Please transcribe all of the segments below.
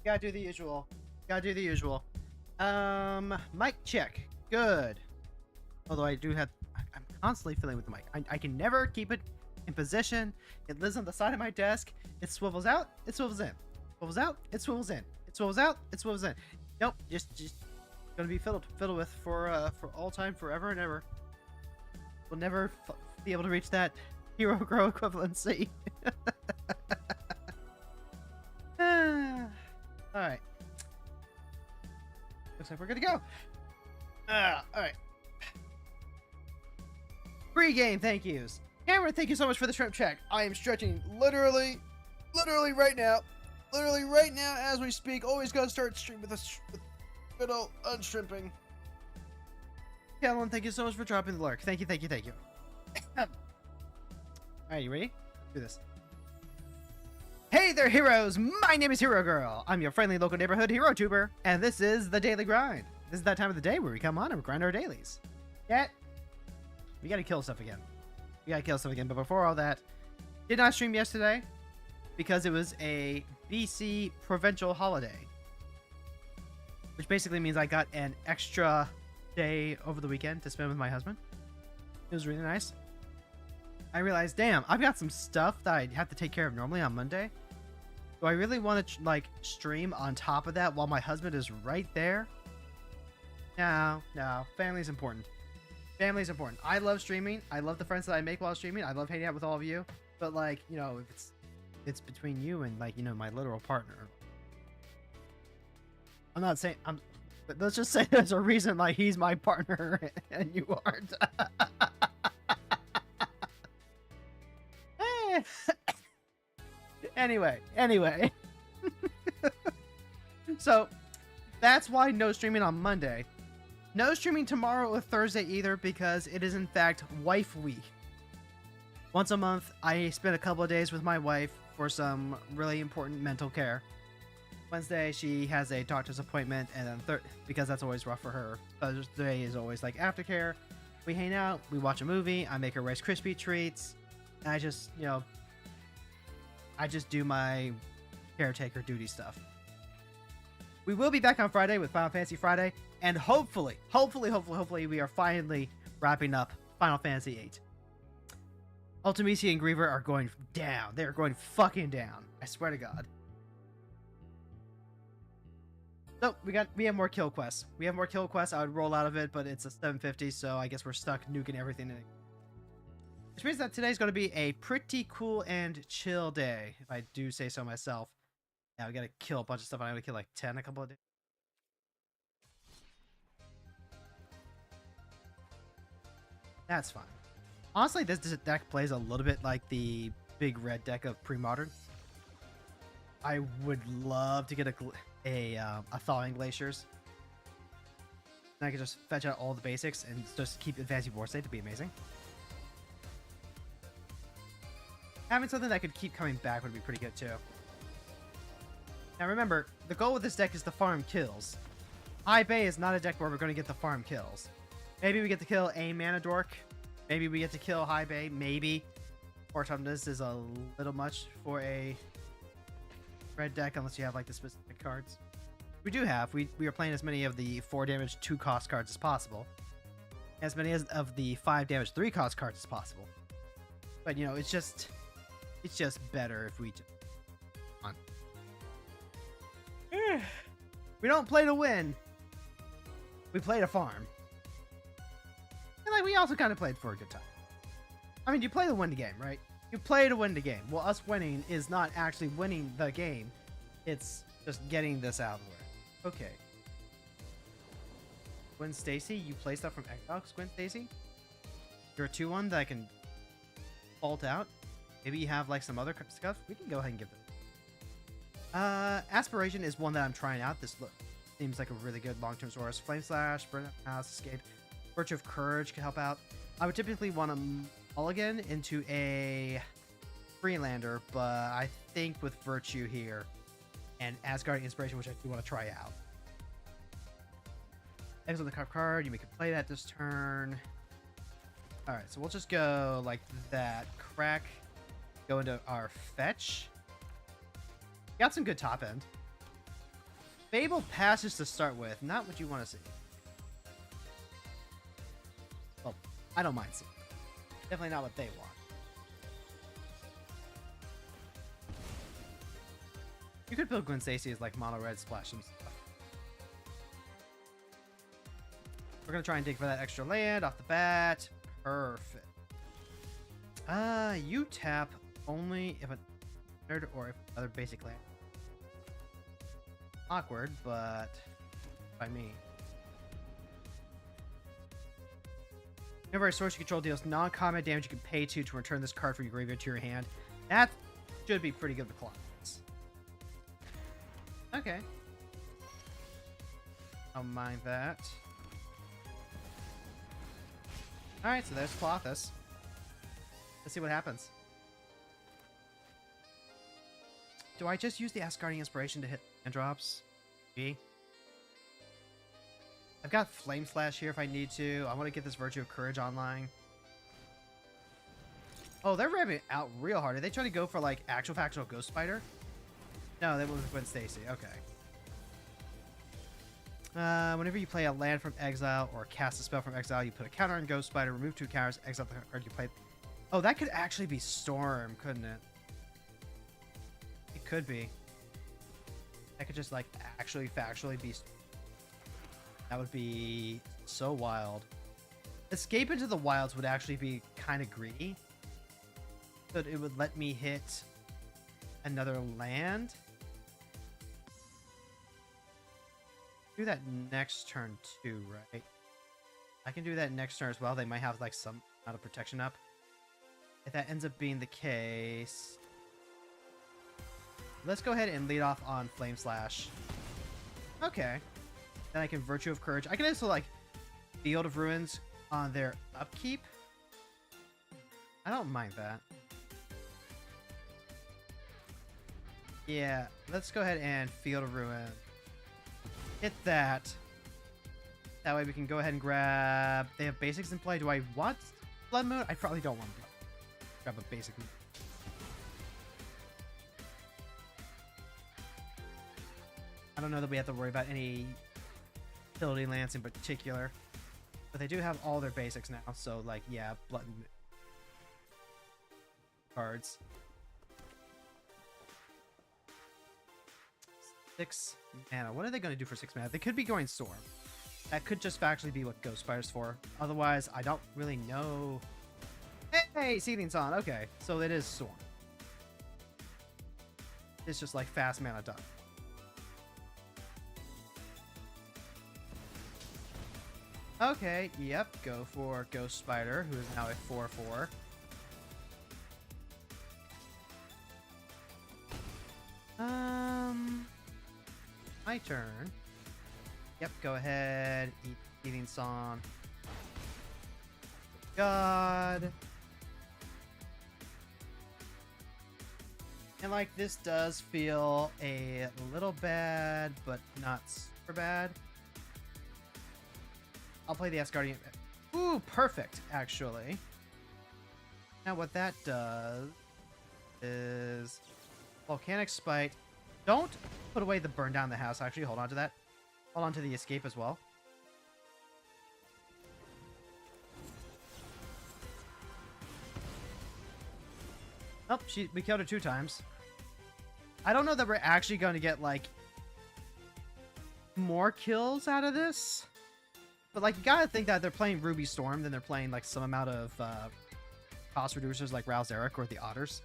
Gotta do the usual. Gotta do the usual. Mic check. Good. Although I do have, I'm constantly fiddling with the mic. I can never keep it in position. It lives on the side of my desk. It swivels out. It swivels in. Swivels out. It swivels in. It swivels out. It swivels in. Nope. Just gonna be fiddled with for all time, forever and ever. We'll never be able to reach that hero grow equivalency. All right. Looks like we're good to go. All right. Pre-game thank yous. Cameron, thank you so much for the shrimp check. I am stretching literally right now. Literally right now as we speak. Always gotta start stream with good old unshrimping. Kellen, thank you so much for dropping the lurk. Thank you. Alright, you ready? Let's do this. Hey there, heroes! My name is Hero Girl. I'm your friendly local neighborhood hero tuber, and this is the Daily Grind. This is that time of the day where we come on and we grind our dailies. Yet, we gotta kill stuff again. But before all that, did not stream yesterday because it was a BC provincial holiday, which basically means I got an extra day over the weekend to spend with my husband. It was really nice. I realized, damn, I've got some stuff that I have to take care of normally on Monday. Do I really want to like stream on top of that while my husband is right there? No. Family's important. Family's important. I love streaming. I love the friends that I make while streaming. I love hanging out with all of you. But like, you know, if it's between you and like, you know, my literal partner. I'm not saying but let's just say there's a reason like he's my partner and you aren't. Anyway. So that's why no streaming on Monday. No streaming tomorrow or Thursday either because it is in fact wife week. Once a month, I spend a couple of days with my wife for some really important mental care. Wednesday, she has a doctor's appointment, and then because that's always rough for her, Thursday is always like aftercare. We hang out, we watch a movie, I make her Rice Krispie treats, and I just, you know, do my caretaker duty stuff. We will be back on Friday with Final Fantasy Friday, and hopefully, we are finally wrapping up Final Fantasy VIII. Ultimacia and Griever are going down. They are going fucking down. I swear to God. So we have more kill quests. I would roll out of it, but it's a 750, so I guess we're stuck nuking everything in it. Which means that today's going to be a pretty cool and chill day, if I do say so myself. Yeah, we gotta kill a bunch of stuff. I'm gonna kill like 10 a couple of days. That's fine. Honestly, this deck plays a little bit like the big red deck of pre-modern. I would love to get a Thawing Glaciers. And I could just fetch out all the basics and just keep advancing board state to be amazing. Having something that could keep coming back would be pretty good too. Now remember, the goal with this deck is to farm kills. High Bay is not a deck where we're going to get the farm kills. Maybe we get to kill a Mana Dork. Maybe we get to kill High Bay. Maybe. Autumnus is a little much for a red deck unless you have like the specific cards. We do have. We are playing as many of the 4 damage 2 cost cards as possible. As many as of the 5 damage 3 cost cards as possible. But you know, it's just better if we just on. We don't play to win. We play to farm. And like we also kind of played for a good time. I mean, you play to win the game, right? You play to win the game. Well, us winning is not actually winning the game. It's just getting this out of the way. Okay. Gwen Stacy, you play stuff from Xbox, Gwen Stacy? You're a 2-1 that I can fault out. Maybe you have like some other stuff. We can go ahead and give them. Aspiration is one that I'm trying out. This seems like a really good long-term source. Flame Slash, Burn House, Escape. Virtue of Courage can help out. I would typically want to mulligan into a Freelander, but I think with Virtue here and Asgardian Inspiration, which I do want to try out. X on the top card, you make a play that this turn. Alright, so we'll just go like that. Crack. Go into our fetch. Got some good top end. Fable passes to start with, not what you want to see. Well, I don't mind seeing. Definitely not what they want. You could build Gwen Stacy as like mono red splash and stuff. We're gonna try and dig for that extra land off the bat. Perfect. You tap only if a third or if other basic land. Awkward, but by me. Whenever a source you control deals non-combat damage, you can pay to return this card from your graveyard to your hand. That should be pretty good with claws. Okay. I'll mind that. Alright, so there's Clothis. Let's see what happens. Do I just use the Asgardian Inspiration to hit land drops? Maybe. I've got Flame Slash here if I need to. I want to get this Virtue of Courage online. Oh, they're revving out real hard. Are they trying to go for like actual factional Ghost Spider? No, they went with Gwen Stacy. Okay. Whenever you play a land from exile or cast a spell from exile, you put a counter on Ghost Spider, remove 2 counters, exile the card you played. Oh, that could actually be Storm, couldn't it? It could be. That could just like actually factually be. That would be so wild. Escape into the Wilds would actually be kind of greedy. But it would let me hit another land. Do that next turn too, right? I can do that next turn as well. They might have like some amount of protection up. If that ends up being the case, let's go ahead and lead off on Flame Slash. Okay. Then I can Virtue of Courage. I can also like Field of Ruins on their upkeep. I don't mind that. Yeah, let's go ahead and Field of Ruin. Hit that. That way we can go ahead and grab... They have basics in play. Do I want Blood Moon? I probably don't want to grab a basic moon. I don't know that we have to worry about any utility lands in particular. But they do have all their basics now. So, like, yeah, Blood Moon cards. 6 mana. What are they going to do for 6 mana? They could be going Storm. That could just actually be what Ghost Spider's for. Otherwise, I don't really know. Hey, Seething Sun. Okay, so it is Storm. It's just like fast mana done. Okay, yep. Go for Ghost Spider, who is now a 4/4. My turn. Yep, go ahead. Eat Eating Song. God. And like this does feel a little bad, but not super bad. I'll play the Asgardian. Ooh, perfect, actually. Now what that does is Volcanic Spite. Don't put away the burn down the house. Actually, hold on to that. Hold on to the escape as well. Oh, we killed her 2 times. I don't know that we're actually going to get, like, more kills out of this. But, like, you gotta think that they're playing Ruby Storm, then they're playing, like, some amount of cost reducers like Rouse Eric or the Otters.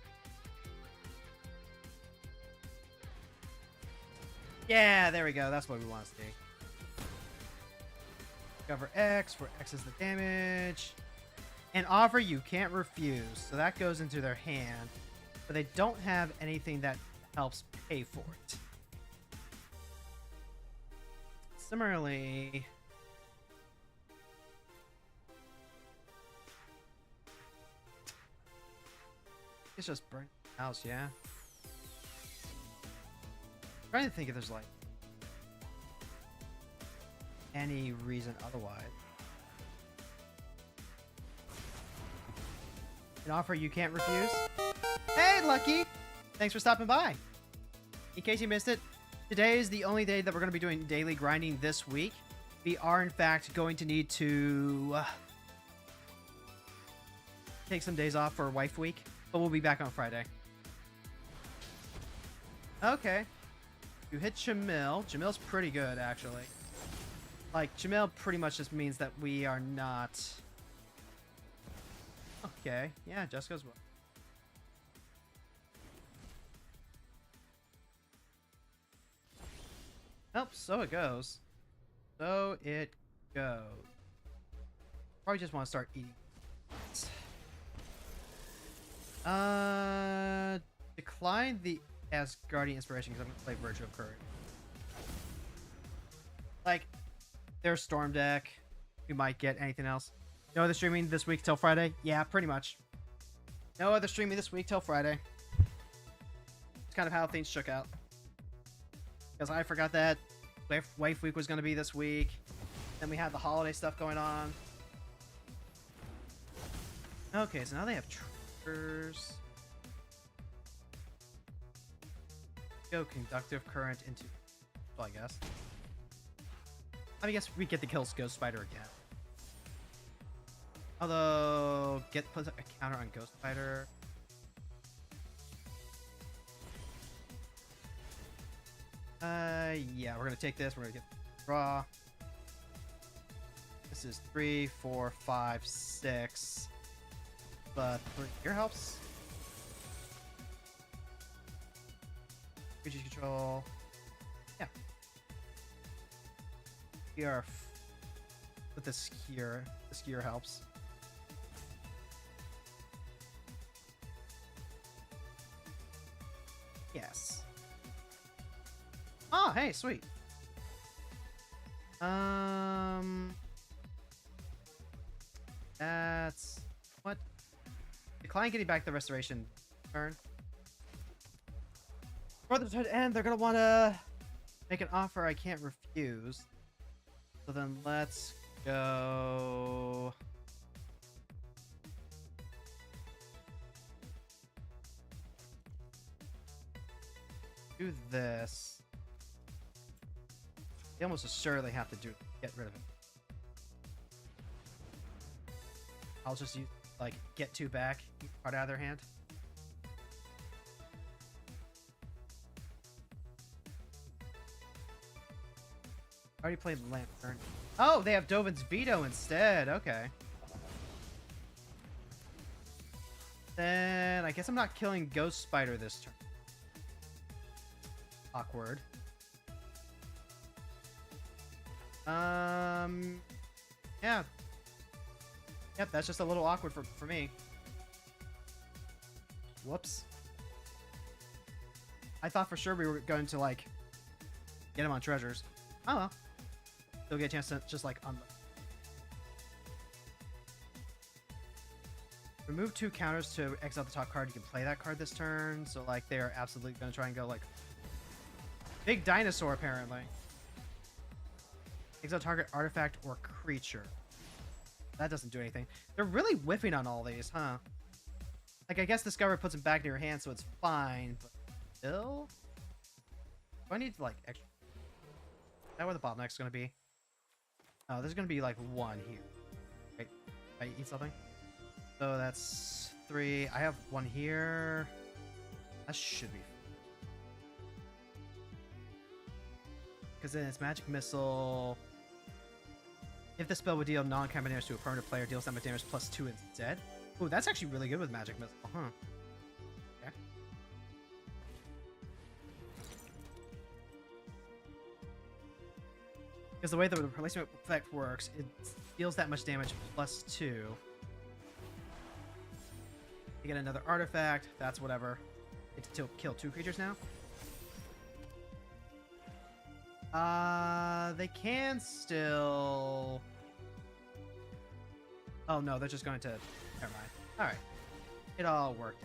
Yeah, there we go. That's what we want to see. Cover X, where X is the damage. And offer you can't refuse. So that goes into their hand. But they don't have anything that helps pay for it. Similarly... It's just burn the house, yeah? I'm trying to think if there's like any reason otherwise. An offer you can't refuse. Hey, Lucky! Thanks for stopping by. In case you missed it, Today is the only day that we're going to be doing daily grinding this week. We are, in fact, going to need to take some days off for wife week, but we'll be back on Friday. Okay. You hit Jamil. Jamil's pretty good, actually. Like, Jamil pretty much just means that we are not... Okay. Yeah, just goes well. Oh, so it goes. So it goes. Probably just want to start eating. Decline the Asgardian inspiration because I'm gonna play Virtue of Courage. Like, there's Storm Deck. We might get anything else. No other streaming this week till Friday? Yeah, pretty much. No other streaming this week till Friday. It's kind of how things shook out. Because I forgot that wife week was going to be this week. Then we had the holiday stuff going on. Okay, so now they have triggers. Go conductive current into... Well, I guess. I guess we get the kills Ghost Spider again. Although, put a counter on Ghost Spider. Yeah, we're gonna take this. We're gonna get draw. This is 3, 4, 5, 6. But 3 here helps. Creature control. Yeah. We are with the skier. The skier helps. Yes. Oh, hey, sweet. That's what? Decline getting back the restoration turn. For the turn to end, they're gonna want to make an offer I can't refuse. So then let's go. Do this. They almost assuredly have to get rid of it. I'll just use, like, get 2 back, keep the card out of their hand. Already played Lantern. Oh, they have Dovin's Veto instead. Okay. Then I guess I'm not killing Ghost Spider this turn. Awkward. Yeah. Yep, that's just a little awkward for me. Whoops. I thought for sure we were going to, like, get him on treasures. Oh well. Still get a chance to just, like, remove 2 counters to exile the top card. You can play that card this turn. So, like, they're absolutely going to try and go, like, big dinosaur, apparently. Exile target artifact or creature. That doesn't do anything. They're really whiffing on all these, huh? Like, I guess Discover puts them back in your hand, so it's fine, but still? Do I need to, like, extra? Is that where the bottleneck's gonna be? Oh, there's gonna be, like, 1 here. Wait, I eat something? So that's 3. I have 1 here. That should be. Because then it's Magic Missile. If the spell would deal non-combat damage to a permanent player, deals that damage plus 2 instead. Ooh, that's actually really good with Magic Missile, huh? Okay. Because the way the replacement effect works, it deals that much damage plus 2. You get another artifact, that's whatever. Get to kill 2 creatures now. They can still... Oh no, they're just going to... Never mind. Alright. It all worked.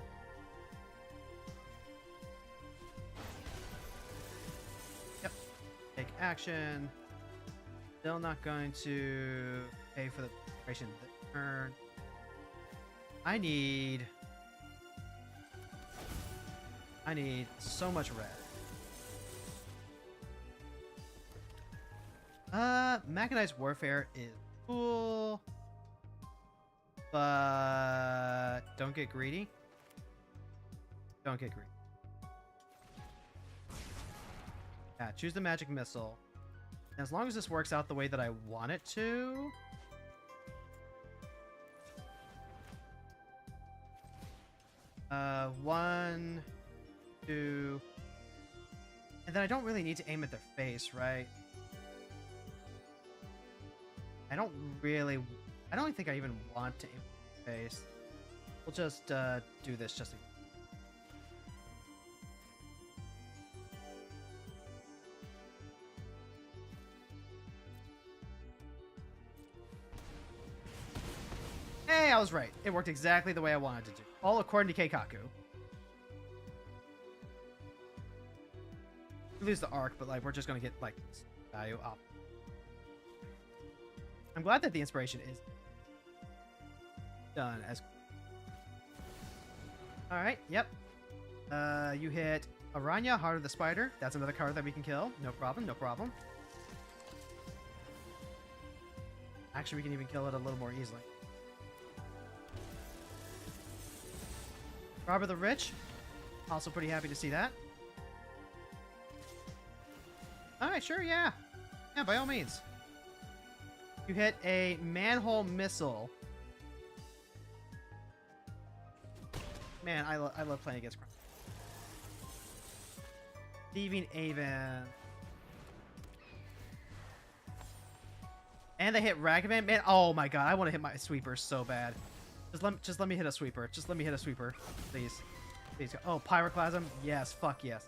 Yep. Take action. Still not going to pay for the duration of the turn. I need so much red. Mechanized warfare is cool, but don't get greedy. Don't get greedy. Yeah, choose the magic missile. As long as this works out the way that I want it to. One, two, and then I don't really need to aim at their face, right? I don't think I even want to aim at their face. We'll just do this just. Hey, I was right. It worked exactly the way I wanted to do. All according to Keikaku. We lose the arc, but like we're just gonna get like value up. I'm glad that the inspiration is done as. All right. Yep. You hit Aranya, Heart of the Spider. That's another card that we can kill. No problem. No problem. Actually, we can even kill it a little more easily. Robber the Rich. Also pretty happy to see that. Alright, sure, yeah. Yeah, by all means. You hit a manhole missile. Man, I love playing against crime. Thieving Avon. And they hit Ragavan. Man, oh my god, I want to hit my sweeper so bad. Just let me hit a sweeper. Just let me hit a sweeper. Please. Please. Oh, Pyroclasm? Yes. Fuck yes.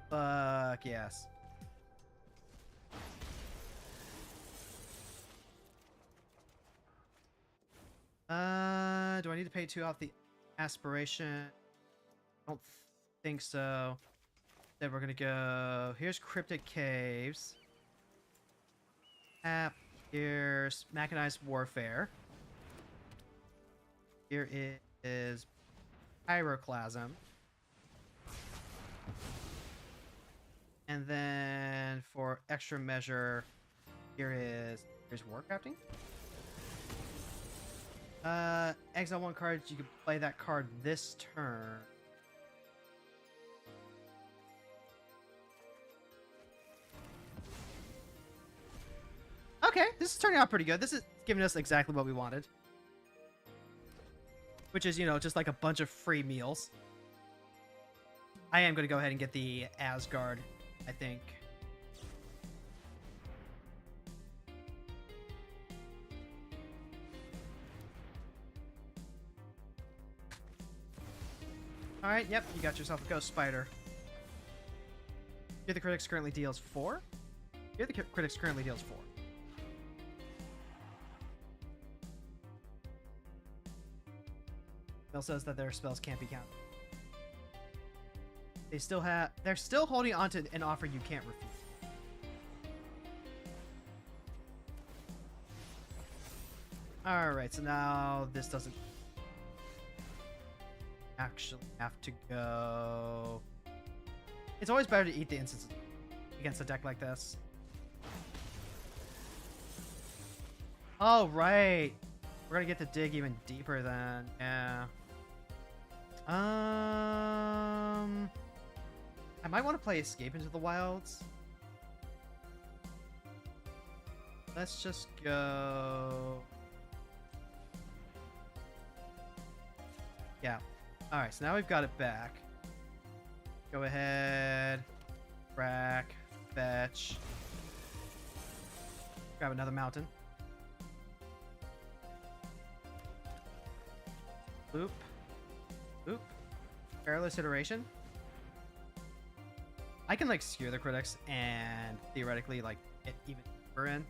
Fuck yes. Do I need to pay 2 off the aspiration? I don't think so. Then we're gonna go... Here's Cryptic Caves. Here's Mechanized Warfare. Here is Pyroclasm. And then for extra measure, here's Warcrafting. Exile 1 card, you can play that card this turn. Okay, this is turning out pretty good. This is giving us exactly what we wanted. Which is, you know, just like a bunch of free meals. I am going to go ahead and get the Asgard, I think. Alright, yep, you got yourself a Ghost Spider. Here the Critics currently deals 4. Here the Critics currently deals 4. Bill says that their spells can't be counted. They're still holding on to an offer you can't refuse. Alright, so now this doesn't actually have to go. It's always better to eat the instances against a deck like this. Oh, right. We're gonna get to dig even deeper then. Yeah. I might want to play Escape into the Wilds. Let's just go. Yeah. Alright, so now we've got it back. Go ahead. Crack. Fetch. Grab another mountain. Boop. Boop. Perilous Iteration. I can, like, skewer the critics and theoretically, like, get even deeper in.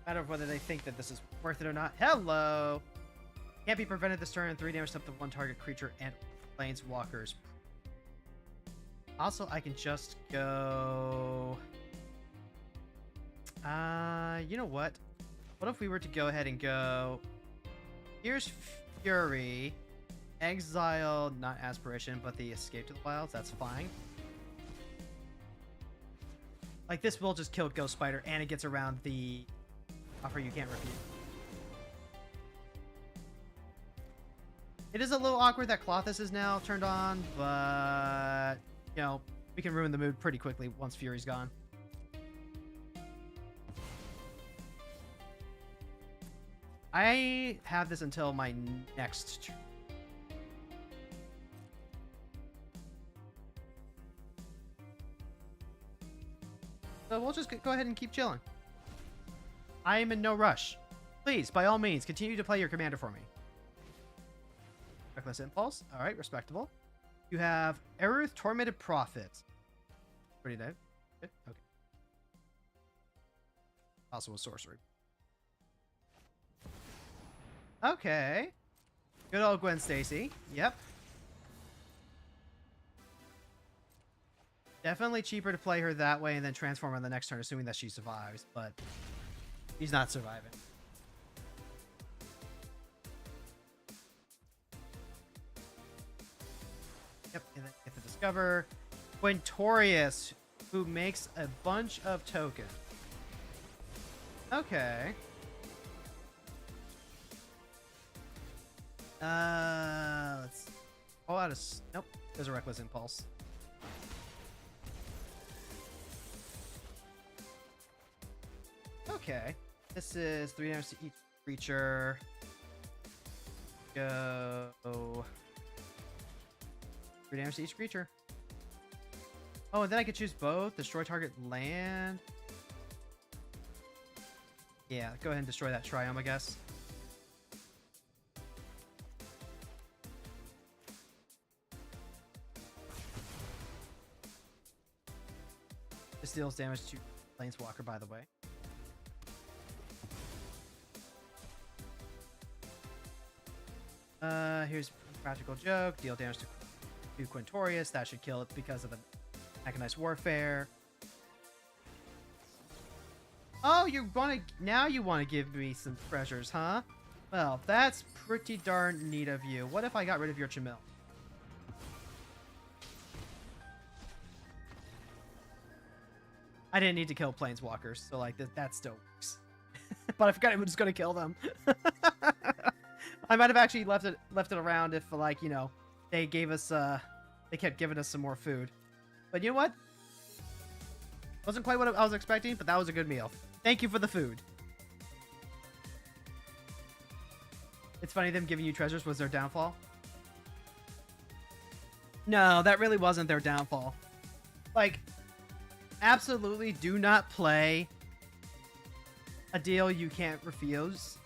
Matter of whether they think that this is worth it or not. Hello! Can't be prevented this turn. 3 damage to up to 1 target creature and planeswalkers. Also, I can just go... you know what? What if we were to go ahead and go... Here's Fury, exile, not aspiration, but the escape to the wilds. That's fine. Like, this will just kill Ghost Spider, and it gets around the offer you can't refuse. It is a little awkward that Clothis is now turned on, but, you know, we can ruin the mood pretty quickly once Fury's gone. I have this until my next turn. So we'll just go ahead and keep chilling. I am in no rush. Please, by all means, continue to play your commander for me. Reckless Impulse. All right, respectable. You have Eruth, Tormented Prophet. Pretty dead. Good. Okay. Also a sorcery. Okay. Good old Gwen Stacy. Yep. Definitely cheaper to play her that way and then transform on the next turn, assuming that she survives, but he's not surviving. Yep, and then get the Discover. Quintorius, who makes a bunch of tokens. Okay. Let's pull out a... Nope, there's a Reckless Impulse. Okay. This is 3 damage to each creature. Go... 3 damage to each creature. Oh, and then I could choose both. Destroy target land. Yeah, go ahead and destroy that Triome, I guess. This deals damage to Planeswalker, by the way. Here's a practical joke. Deal damage to Quintorius. That should kill it because of the mechanized warfare. Oh, now you want to give me some treasures, huh? Well, that's pretty darn neat of you. What if I got rid of your Chamil? I didn't need to kill Planeswalkers, so like that still works. But I forgot it was going to kill them. I might have actually left it around if, like, you know, they gave us they kept giving us some more food. But you know what? Wasn't quite what I was expecting, but that was a good meal. Thank you for the food. It's funny them giving you treasures was their downfall. No, that really wasn't their downfall. Like, absolutely do not play a deal you can't refuse.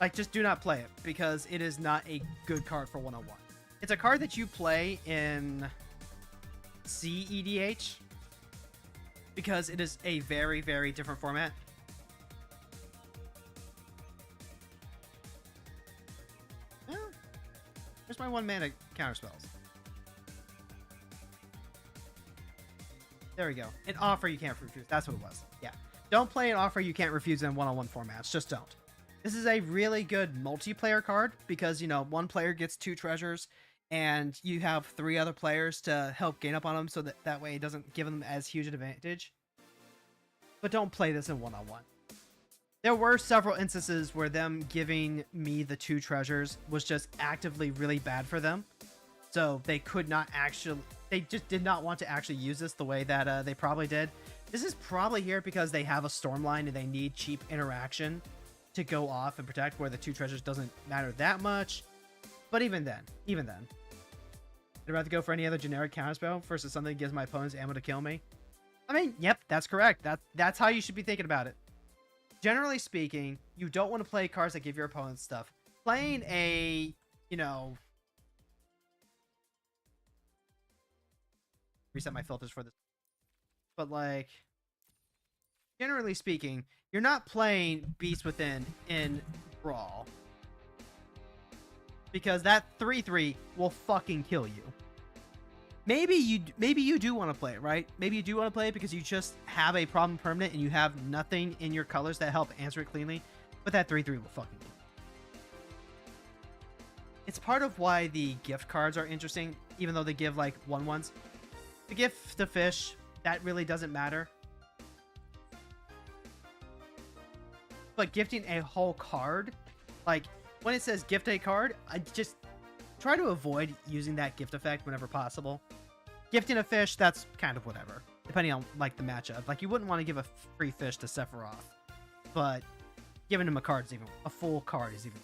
Like, just do not play it, because it is not a good card for 101. It's a card that you play in CEDH, because it is a very, very different format. Oh, there's my 1 mana counter spells. There we go. An offer you can't refuse. That's what it was. Yeah. Don't play an offer you can't refuse in 1-on-1 formats. Just don't. This is a really good multiplayer card because, you know, 1 player gets 2 treasures and you have 3 other players to help gain up on them so that way it doesn't give them as huge an advantage. But don't play this in 1-on-1. There were several instances where them giving me the 2 treasures was just actively really bad for them. So they could not actually... They just did not want to actually use this the way that they probably did. This is probably here because they have a Stormline and they need cheap interaction to go off and protect, where the 2 treasures doesn't matter that much. But even then, I'd rather go for any other generic counterspell versus something that gives my opponents ammo to kill me. I mean, yep, that's correct. That's how you should be thinking about it. Generally speaking, you don't want to play cards that give your opponents stuff. Playing a, you know... Reset my filters for this. But, like, generally speaking, you're not playing Beast Within in Brawl. Because that 3/3 will fucking kill you. Maybe you do want to play it, right? Maybe you do want to play it because you just have a problem permanent and you have nothing in your colors that help answer it cleanly. But that 3/3 will fucking kill you. it's part of why the gift cards are interesting, even though they give like 1/1s. The gift to fish, that really doesn't matter. But gifting a whole card, like when it says gift a card, I just try to avoid using that gift effect whenever possible. Gifting a fish, that's kind of whatever, depending on like the matchup. Like you wouldn't want to give a free fish to Sephiroth, but giving him a card is even, a full card is even.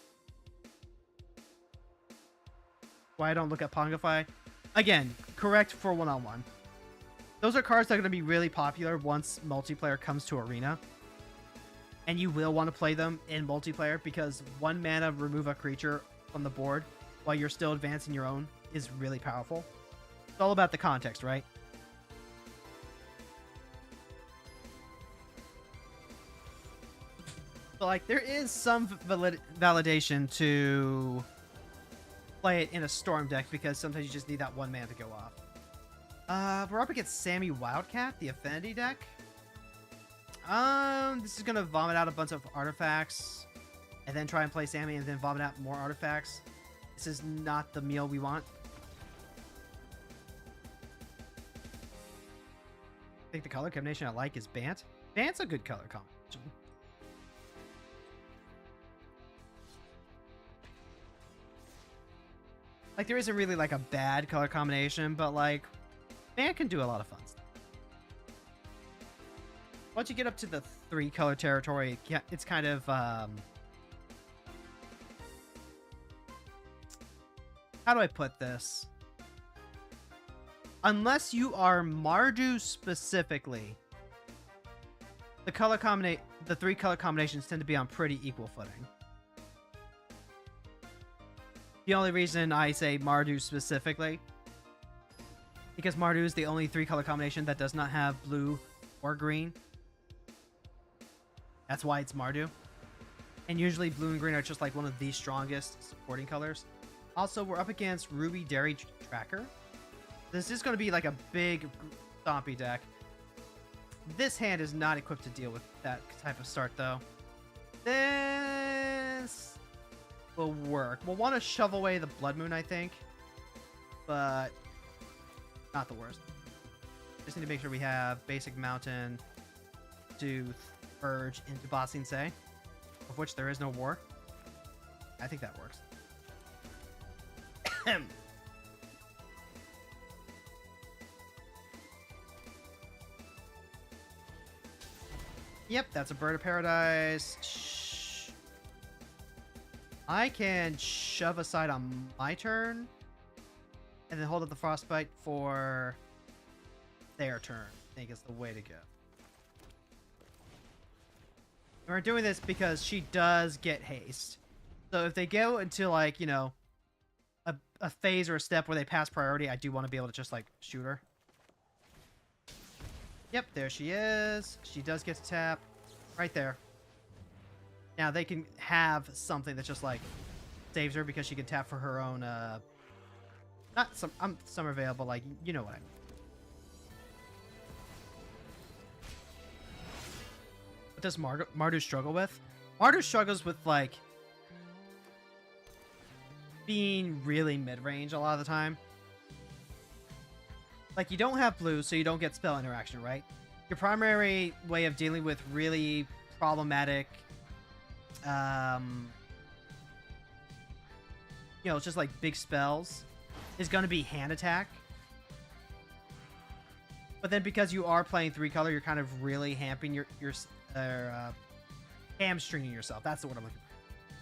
Why I don't look at Pongify? Again, correct for one-on-one. Those are cards that are going to be really popular once multiplayer comes to Arena. And you will want to play them in multiplayer because 1 mana remove a creature from the board while you're still advancing your own is really powerful. It's all about the context, right? So, like, there is some validation to play it in a Storm deck because sometimes you just need that 1 mana to go off. We're up against Sammy Wildcat, the Affinity deck. This is gonna vomit out a bunch of artifacts and then try and play Sammy and then vomit out more artifacts. This is not the meal we want. I think the color combination I like is Bant. Bant's a good color combination. Like, there isn't really like a bad color combination, but like, Bant can do a lot of fun stuff. Once you get up to the 3-color territory, yeah, it's kind of how do I put this? Unless you are Mardu specifically, the 3-color combinations tend to be on pretty equal footing. The only reason I say Mardu specifically, because Mardu is the only 3-color combination that does not have blue or green. That's why it's Mardu. And usually blue and green are just like one of the strongest supporting colors. Also, we're up against Ruby Dairy Tracker. This is going to be like a big stompy deck. This hand is not equipped to deal with that type of start, though. This will work. We'll want to shove away the Blood Moon, I think. But not the worst. Just need to make sure we have Basic Mountain, Dooth, Urge into Bossing Say, of which there is no war. I think that works. Yep, that's a Bird of Paradise. Shh. I can shove aside on my turn and then hold up the Frostbite for their turn. I think is the way to go. And we're doing this because she does get haste. So if they go into, like, you know, a phase or a step where they pass priority, I do want to be able to just, like, shoot her. Yep, there she is. She does get to tap. Right there. Now they can have something that just, like, saves her because she can tap for her own, not some, Summer Veil, but, like, you know what I mean. What does Mardu struggle with? Mardu struggles with, like, being really mid-range a lot of the time. Like, you don't have blue, so you don't get spell interaction, right? Your primary way of dealing with really problematic, you know, just like big spells is going to be hand attack. But then because you are playing 3-color, you're kind of really hamstringing yourself. That's the word I'm looking for.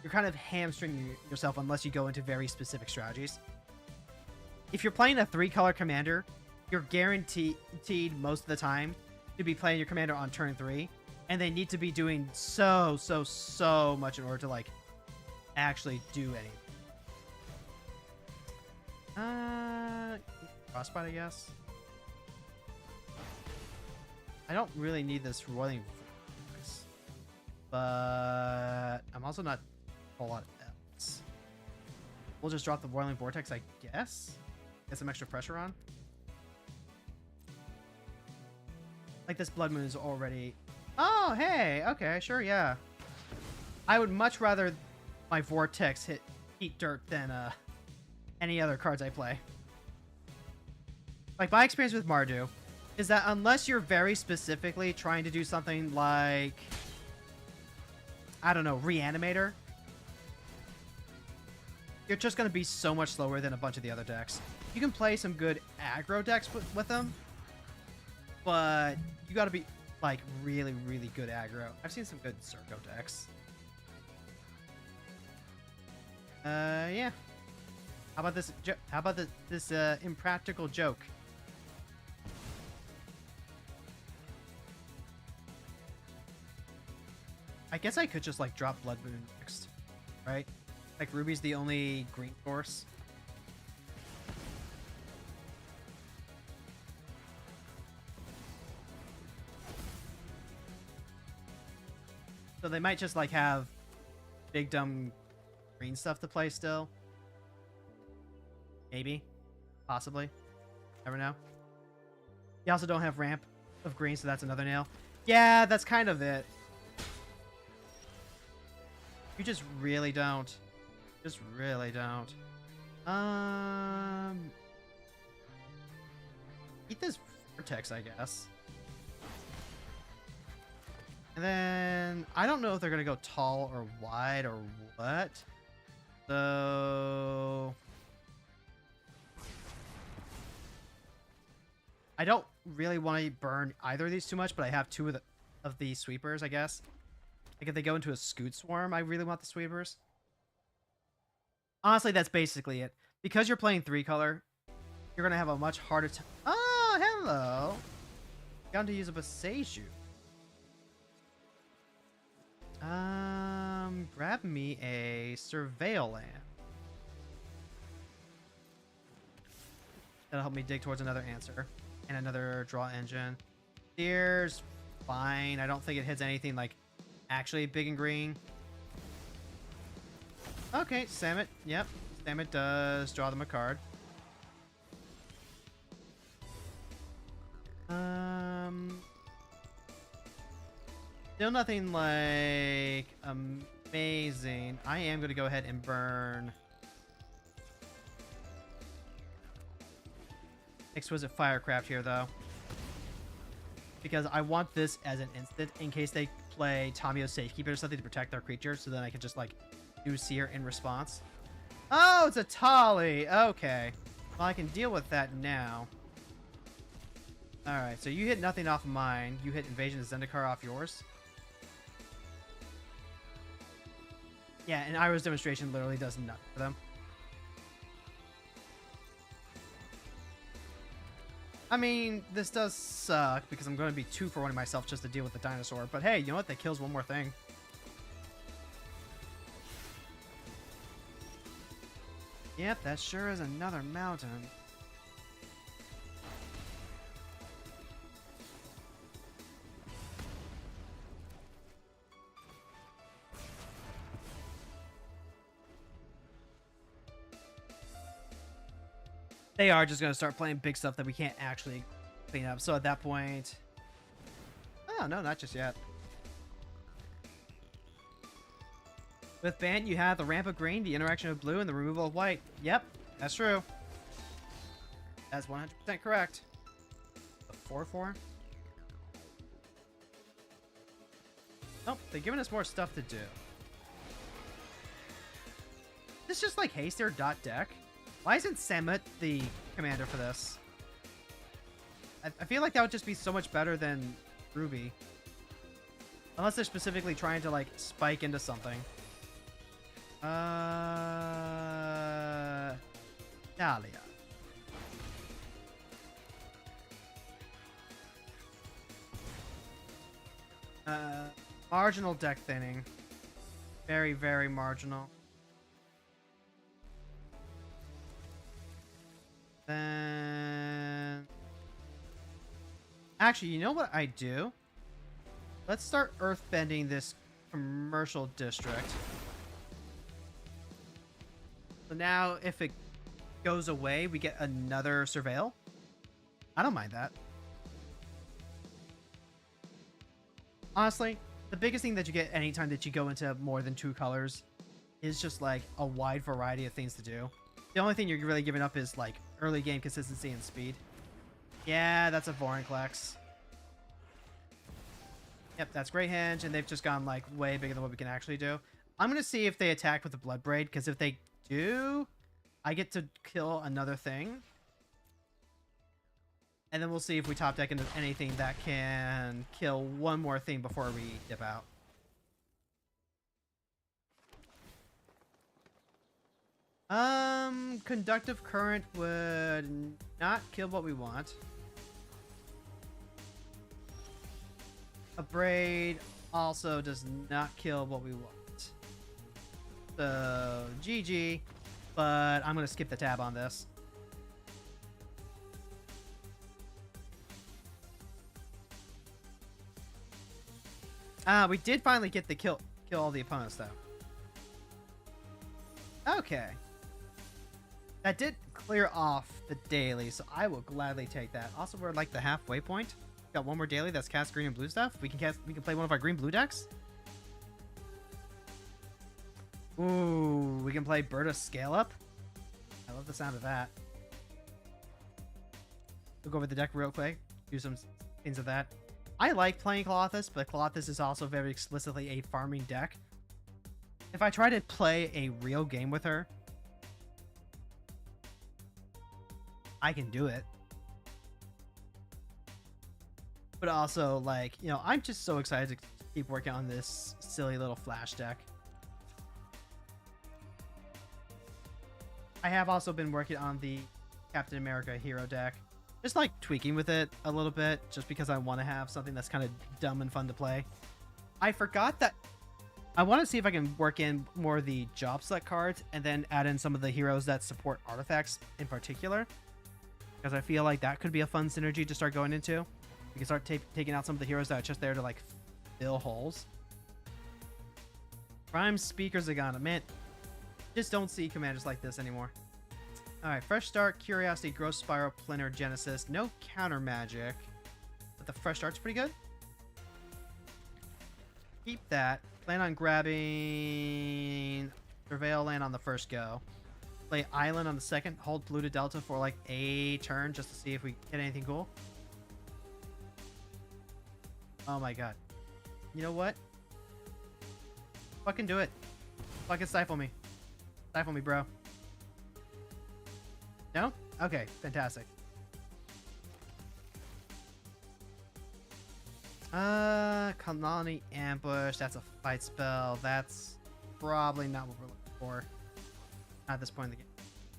You're kind of hamstringing yourself unless you go into very specific strategies. If you're playing a 3-color commander, you're guaranteed most of the time to be playing your commander on turn 3, and they need to be doing so much in order to, like, actually do anything. Frostbite, I guess. I don't really need this Roiling Vortex, but I'm also not a whole lot else. We'll just drop the Roiling Vortex, I guess. Get some extra pressure on. Like, this Blood Moon is already... Oh, hey! Okay, sure, yeah. I would much rather my Vortex hit dirt than any other cards I play. Like, my experience with Mardu is that unless you're very specifically trying to do something like, I don't know, Reanimator, you're just going to be so much slower than a bunch of the other decks. You can play some good aggro decks with them, but you got to be, like, really, really good aggro. I've seen some good Circo decks. Yeah. How about this? How about this impractical joke? I guess I could just like drop Blood Moon next, right? Like Ruby's the only green force. So they might just like have big dumb green stuff to play still. Maybe. Possibly. Never know. You also don't have ramp of green, so that's another nail. Yeah, that's kind of it. You just really don't. Just really don't. Eat this Vortex, I guess. And then I don't know if they're gonna go tall or wide or what. So I don't really want to burn either of these too much, but I have two of the sweepers, I guess. Like if they go into a Scoot Swarm, I really want the sweepers. Honestly, that's basically it. Because you're playing 3-color, you're going to have a much harder time. Oh, hello. Got to use up a Seiju. Grab me a Surveil Lamp. That'll help me dig towards another answer. And another draw engine. Steer's fine. I don't think it hits anything like actually big and green. Okay, Samet. Yep. Samet does draw them a card. Still nothing like amazing. I am going to go ahead and burn Exquisite Firecraft here, though. Because I want this as an instant in case they play Tamio's Safekeeper or something to protect their creature, so then I can just, like, do Seer in response. Oh, it's a Tali! Okay. Well, I can deal with that now. Alright, so you hit nothing off of mine. You hit Invasion of Zendikar off yours. Yeah, and Iroh's Demonstration literally does nothing for them. I mean, this does suck because I'm going to be 2 for 1 myself just to deal with the dinosaur. But hey, you know what? That kills one more thing. Yep, that sure is another mountain. They are just going to start playing big stuff that we can't actually clean up. So at that point... Oh, no, not just yet. With Bant, you have the ramp of green, the interaction of blue, and the removal of white. Yep, that's true. That's 100% correct. A 4-4? Nope, they're giving us more stuff to do. This just like Haster dot deck. Why isn't Samet the commander for this? I feel like that would just be so much better than Ruby. Unless they're specifically trying to, like, spike into something. Dahlia. Marginal deck thinning. Very, very marginal. Then... Actually, you know what I do? Let's start earthbending this commercial district. So now, if it goes away, we get another Surveil. I don't mind that. Honestly, the biggest thing that you get anytime that you go into more than 2 colors is just like a wide variety of things to do. The only thing you're really giving up is like early game consistency and speed. Yeah, that's a Vorinclex. Yep, that's Great Hinge, and they've just gone like way bigger than what we can actually do. I'm gonna see if they attack with the Blood Braid, because if they do, I get to kill another thing. And then we'll see if we top deck into anything that can kill one more thing before we dip out. Conductive Current would not kill what we want. A Braid also does not kill what we want. So, GG. But I'm going to skip the tab on this. We did finally get the kill all the opponents, though. Okay. That did clear off the daily, so I will gladly take that. Also, we're like the halfway point. Got one more daily that's cast green and blue stuff. We can play one of our green blue decks. Ooh, we can play Berta Scale Up. I love the sound of that. We'll go over the deck real quick. Do some things of that. I like playing Colossus, but Colossus is also very explicitly a farming deck. If I try to play a real game with her, I can do it. But also, like, you know, I'm just so excited to keep working on this silly little Flash deck. I have also been working on the Captain America hero deck. Just like tweaking with it a little bit, just because I want to have something that's kind of dumb and fun to play. I forgot that I want to see if I can work in more of the job select cards and then add in some of the heroes that support artifacts in particular. Because I feel like that could be a fun synergy to start going into. We can start taking out some of the heroes that are just there to like fill holes. Prime Speaker Zagana. Man, just don't see commanders like this anymore. Alright, Fresh Start, Curiosity, Growth Spiral, Planner, Genesis. No counter magic. But the Fresh Start's pretty good. Keep that. Plan on grabbing Surveil Land on the first go. Play Island on the second. Hold Blue to Delta for like a turn just to see if we get anything cool. Oh my god. You know what? Fucking do it. Fucking stifle me. Stifle me, bro. No? Okay, fantastic. Colony Ambush. That's a fight spell. That's probably not what we're looking for. Not at this point in the game.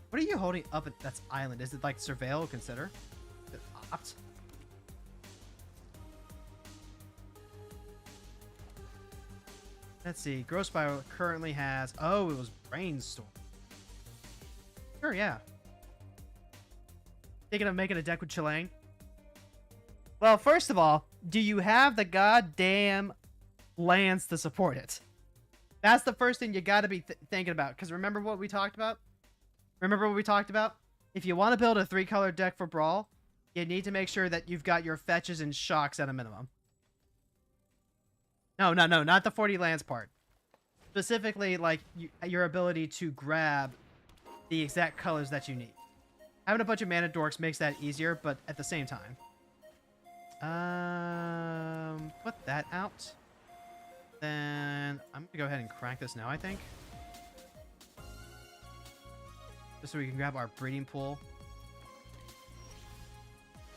What are you holding up at that's island? Is it like Surveil or Consider? Is it Opt? Let's see. Growth Spiral currently has... Oh, it was Brainstorm. Sure, yeah. Thinking of making a deck with Chilang? Well, first of all, do you have the goddamn lands to support it? That's the first thing you got to be thinking about. Because remember what we talked about? If you want to build a 3-color deck for Brawl, you need to make sure that you've got your fetches and shocks at a minimum. No, not the 40 lands part. Specifically, like, your ability to grab the exact colors that you need. Having a bunch of mana dorks makes that easier, but at the same time. Put that out. Then I'm gonna go ahead and crank this now, I think. Just so we can grab our breeding pool.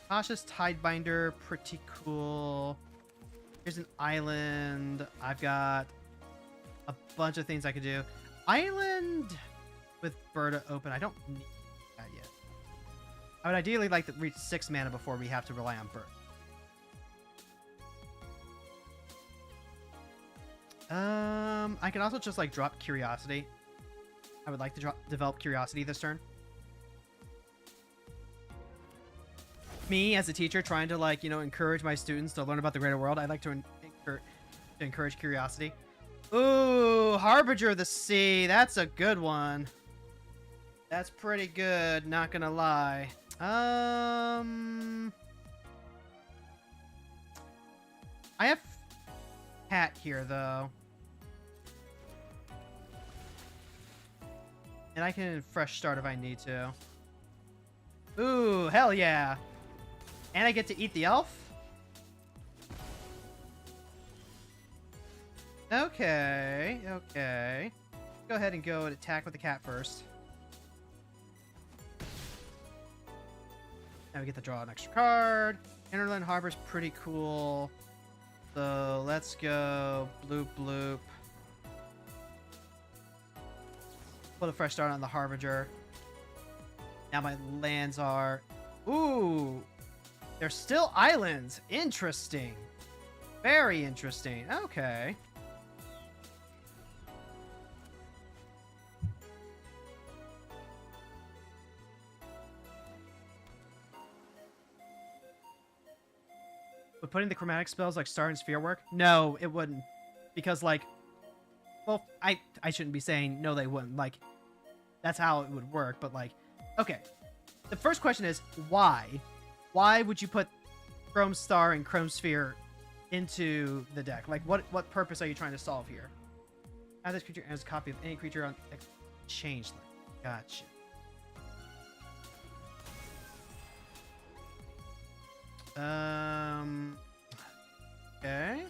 Cautious Tidebinder, pretty cool. Here's an island. I've got a bunch of things I could do. Island with Berta open. I don't need that yet. I would ideally like to reach 6 mana before we have to rely on Berta. I can also just like drop Curiosity. I would like to develop Curiosity this turn. Me as a teacher trying to like, you know, encourage my students to learn about the greater world. I'd like to encourage Curiosity. Ooh, Harbinger of the Sea. That's a good one. That's pretty good, not gonna lie. I have Hat here though. And I can fresh start if I need to. Ooh, hell yeah. And I get to eat the elf? Okay, okay. Go ahead and go and attack with the cat first. Now we get to draw an extra card. Innerland Harbor's pretty cool. So let's go bloop bloop. Put a fresh start on the Harbinger. Now my lands are... Ooh! They're still islands. Interesting. Very interesting. Okay. Would putting the chromatic spells like Star and Sphere work? No, it wouldn't. Because, like... Well, I shouldn't be saying no they wouldn't. Like, that's how it would work, but like... Okay. The first question is, why? Why would you put Chrome Star and Chrome Sphere into the deck? Like, what purpose are you trying to solve here? Have this creature as a copy of any creature on exchange line. Gotcha. Okay.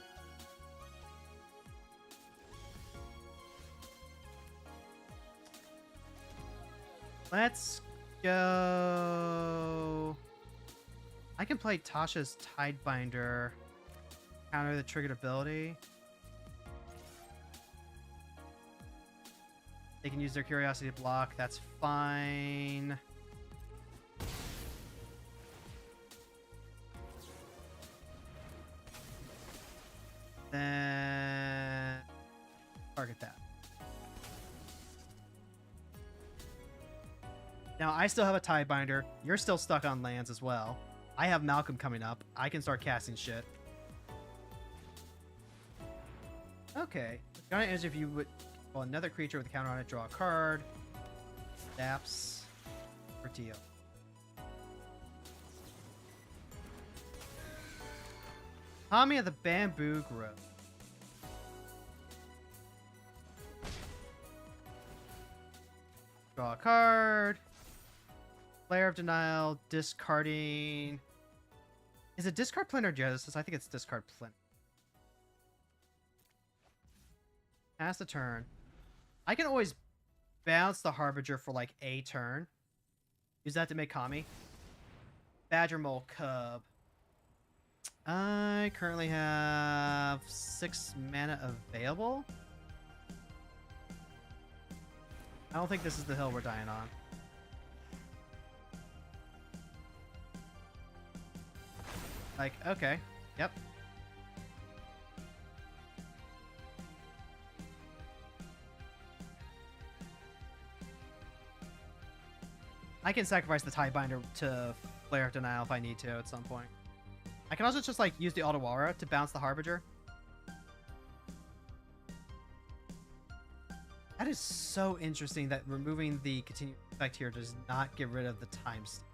Let's go. I can play Tasha's Tidebinder. Counter the triggered ability. They can use their curiosity to block. That's fine. Then target that. Now I still have a Tidebinder. You're still stuck on lands as well. I have Malcolm coming up. I can start casting shit. Okay. Gonna answer if you would. Well, another creature with a counter on it. Draw a card. Daps. For Tio. Hami of the Bamboo Grove. Draw a card. Flare of Denial. Discarding. Is it discard Plan or Genesis? I think it's discard Plan. Pass the turn. I can always bounce the Harbinger for like a turn. Use that to make Kami. Badger Mole Cub. I currently have 6 mana available. I don't think this is the hill we're dying on. Like, okay. Yep. I can sacrifice the Tidebinder to Flare of Denial if I need to at some point. I can also just like use the Otawara to bounce the Harbinger. That is so interesting that removing the continued effect here does not get rid of the time step.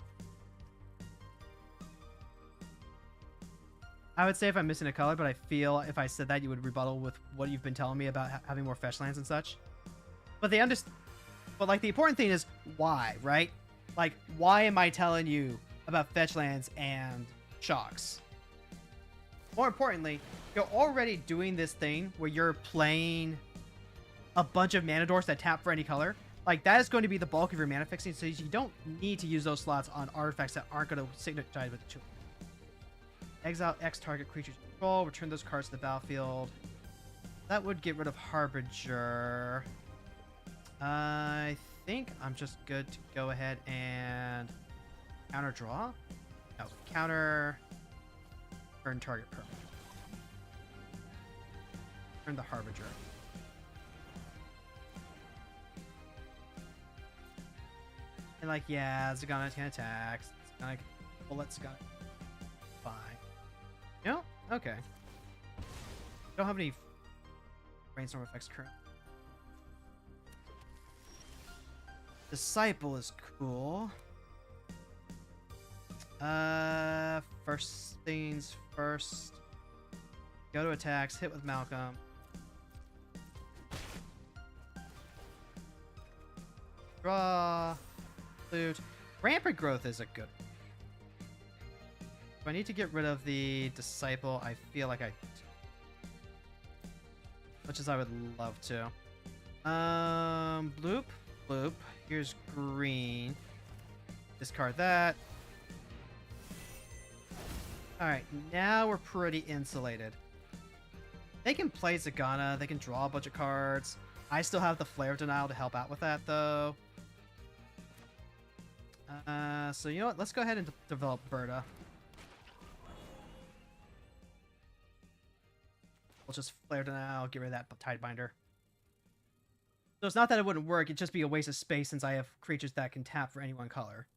I would say if I'm missing a color, but I feel if I said that you would rebuttal with what you've been telling me about having more fetch lands and such. But they understand. But like the important thing is why, right? Like, why am I telling you about fetch lands and shocks? More importantly, you're already doing this thing where you're playing a bunch of mana doors that tap for any color. Like, that is going to be the bulk of your mana fixing, so you don't need to use those slots on artifacts that aren't going to synergize with the two. Exile X target creatures control, return those cards to the battlefield. That would get rid of Harbinger. I think I'm just good to go ahead and counter draw. No, counter turn target permanent. Turn the Harbinger. And like, yeah, Zagana can attack. Zagana, bullet Zagana. Fine. No? Okay. Don't have any brainstorm effects currently. Disciple is cool. First things first. Go to attacks, hit with Malcolm. Draw. Loot. Rampant growth is a good. Do I need to get rid of the disciple? I feel like I... much as I would love to. Bloop. Bloop. Here's green. Discard that. Alright, now we're pretty insulated. They can play Zagana, they can draw a bunch of cards. I still have the Flare Denial to help out with that, though. So you know what? Let's go ahead and develop Berta. We'll just Flare Denial, get rid of that Tidebinder. So it's not that it wouldn't work, it'd just be a waste of space since I have creatures that can tap for any one color.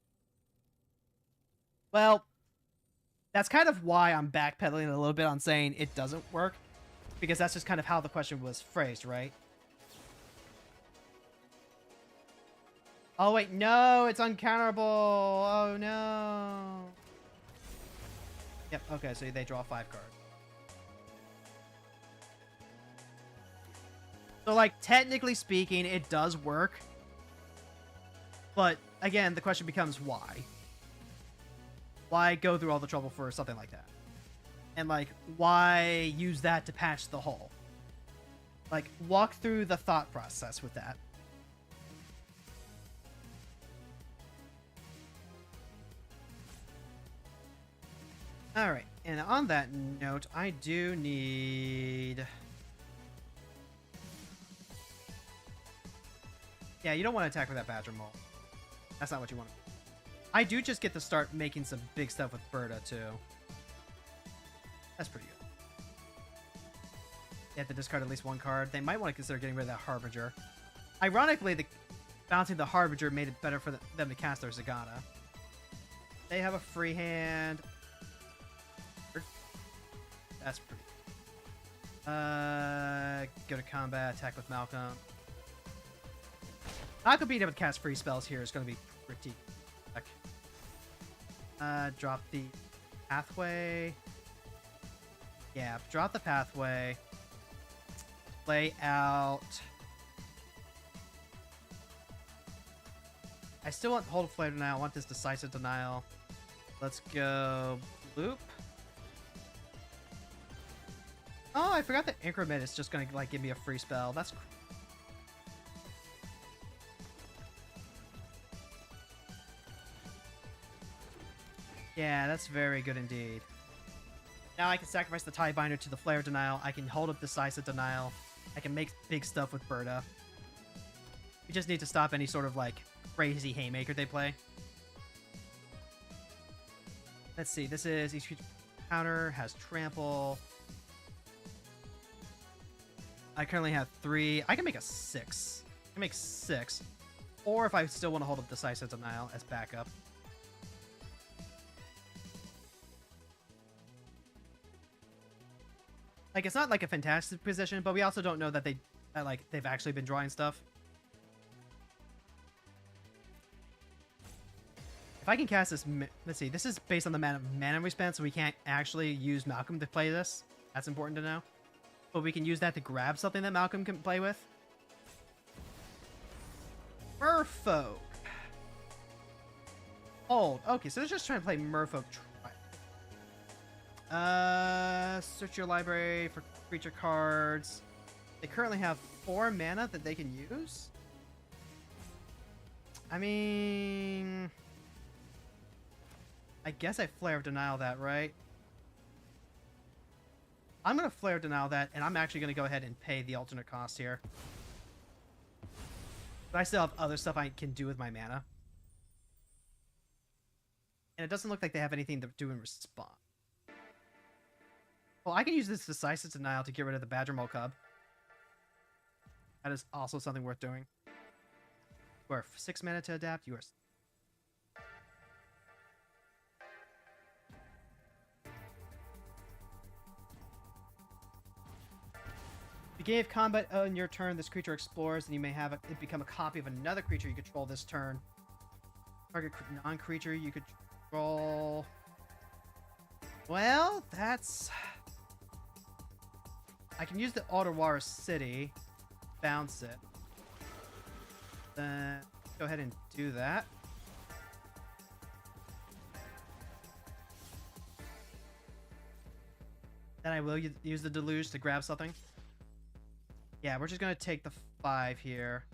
Well, that's kind of why I'm backpedaling a little bit on saying it doesn't work. Because that's just kind of how the question was phrased, right? Oh, wait, no, it's uncounterable. Oh, no. Yep, okay, so they draw 5 cards. So, like, technically speaking, it does work. But, again, the question becomes why? Why go through all the trouble for something like that? And, like, why use that to patch the hole? Like, walk through the thought process with that. Alright, and on that note, I do need... yeah, you don't want to attack with that Badger Mole. That's not what you want to do. I do just get to start making some big stuff with Berta, too. That's pretty good. They have to discard at least 1 card. They might want to consider getting rid of that Harbinger. Ironically, bouncing the Harbinger made it better for them to cast their Zagana. They have a free hand. That's pretty good. Go to combat, attack with Malcolm. Malcolm being able to cast free spells here is going to be pretty quick. Drop the pathway. Yeah, drop the pathway. Play out. I still want Hold Flare Denial. I want this Decisive Denial. Let's go Loop. Oh, I forgot that Increment is just going to like give me a free spell. That's yeah, that's very good indeed. Now I can sacrifice the Tidebinder to the Flare Denial. I can hold up Decisive Denial. I can make big stuff with Berta. We just need to stop any sort of like crazy Haymaker they play. Let's see. This is each creature counter has Trample. I currently have 3. I can make a 6. I can make 6. Or if I still want to hold up Decisive Denial as backup. Like, it's not like a fantastic position, but we also don't know that they've actually been drawing stuff. If I can cast this, let's see, this is based on the mana we spent, so we can't actually use Malcolm to play this. That's important to know. But we can use that to grab something that Malcolm can play with. Merfolk. Hold. Okay, so they're just trying to play Merfolk. Search your library for creature cards. They currently have 4 mana that they can use. I mean... I guess I Flare of Denial that, right? I'm going to Flare Denial that, and I'm actually going to go ahead and pay the alternate cost here. But I still have other stuff I can do with my mana. And it doesn't look like they have anything to do in response. Well, I can use this Decisive Denial to get rid of the Badger Mole Cub. That is also something worth doing. You are 6 mana to adapt. You are... Beginning of combat on your turn, this creature explores, and you may have it become a copy of another creature you control this turn. Target non-creature you control. Well, that's... I can use the Ottawa City, bounce it. Then go ahead and do that. Then I will use the deluge to grab something. Yeah, we're just gonna take the 5 here.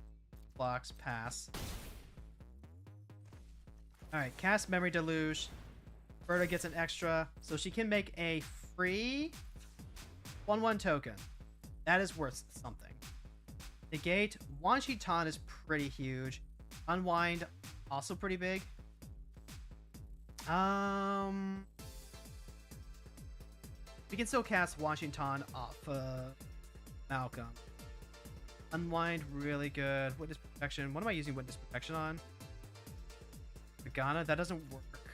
Blocks, pass. Alright, cast memory deluge. Berta gets an extra, so she can make a free 1/1 token. That is worth something. Negate. Wanshi-tan is pretty huge. Unwind, also pretty big. We can still cast Washington off Malcolm. Unwind, really good. Witness protection. What am I using witness protection on? Vagana, that doesn't work.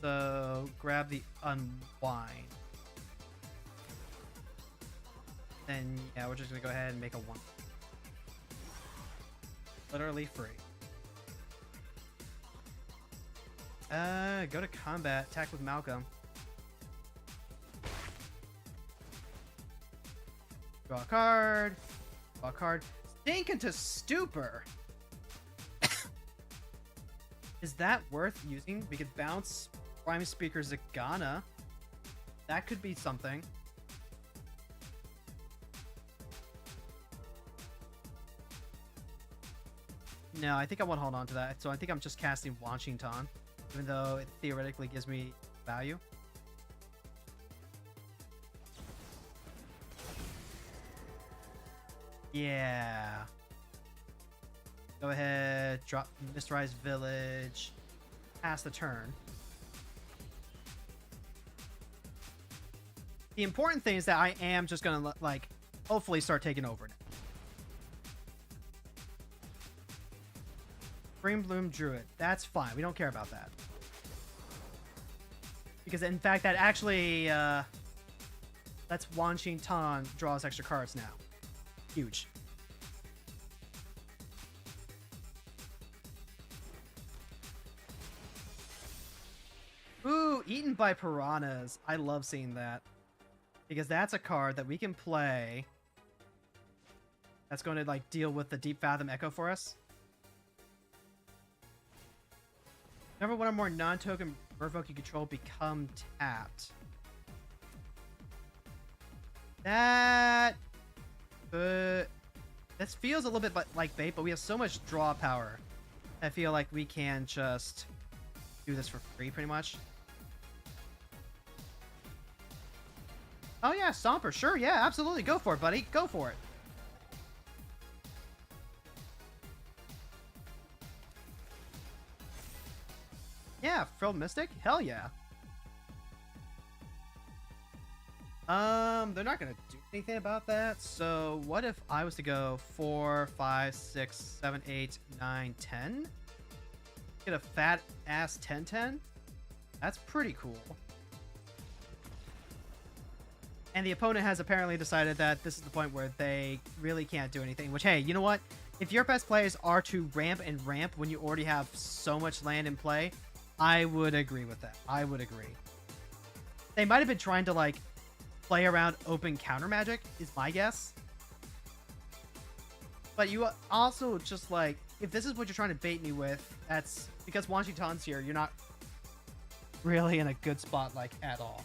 So grab the unwind. Then yeah, we're just gonna go ahead and make a 1. Literally free. Go to combat. Attack with Malcolm. Draw a card. Draw a card. Sink into stupor. Is that worth using? We could bounce Prime Speaker Zagana. That could be something. No, I think I want to hold on to that. So I think I'm just casting Washington, even though it theoretically gives me value. Yeah. Go ahead, drop Mysterized Village, pass the turn. The important thing is that I am just gonna like hopefully start taking over now. Spring Bloom Druid, that's fine. We don't care about that. Because in fact that actually lets Washington draws extra cards now. Huge. Ooh, eaten by piranhas. I love seeing that. Because that's a card that we can play. That's going to like deal with the Deep Fathom Echo for us. Whenever one or more non-token Merfolk you control become tapped. That this feels a little bit like bait, but we have so much draw power. I feel like we can just do this for free, pretty much. Oh yeah, Stomper, sure, yeah, absolutely, go for it, buddy, go for it. Yeah, Frilled Mystic, hell yeah. They're not gonna do anything about that. So what if I was to go 4, 5, 6, 7, 8, 9, 10? Get a fat ass 10/10? That's pretty cool. And the opponent has apparently decided that this is the point where they really can't do anything. Which, hey, you know what? If your best players are to ramp and ramp when you already have so much land in play, I would agree with that. I would agree. They might have been trying to like play around open counter magic, is my guess. But you also just like, if this is what you're trying to bait me with, that's because Washington's here, you're not really in a good spot like at all.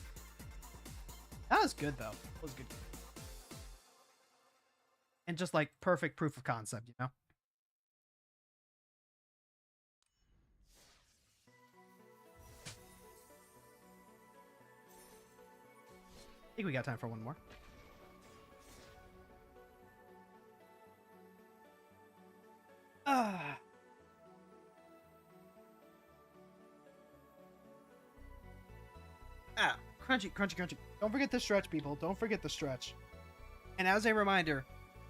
That was good though. That was good. And just like perfect proof of concept, you know? I think we got time for one more. Crunchy, crunchy, crunchy. Don't forget the stretch, people. Don't forget the stretch. And as a reminder,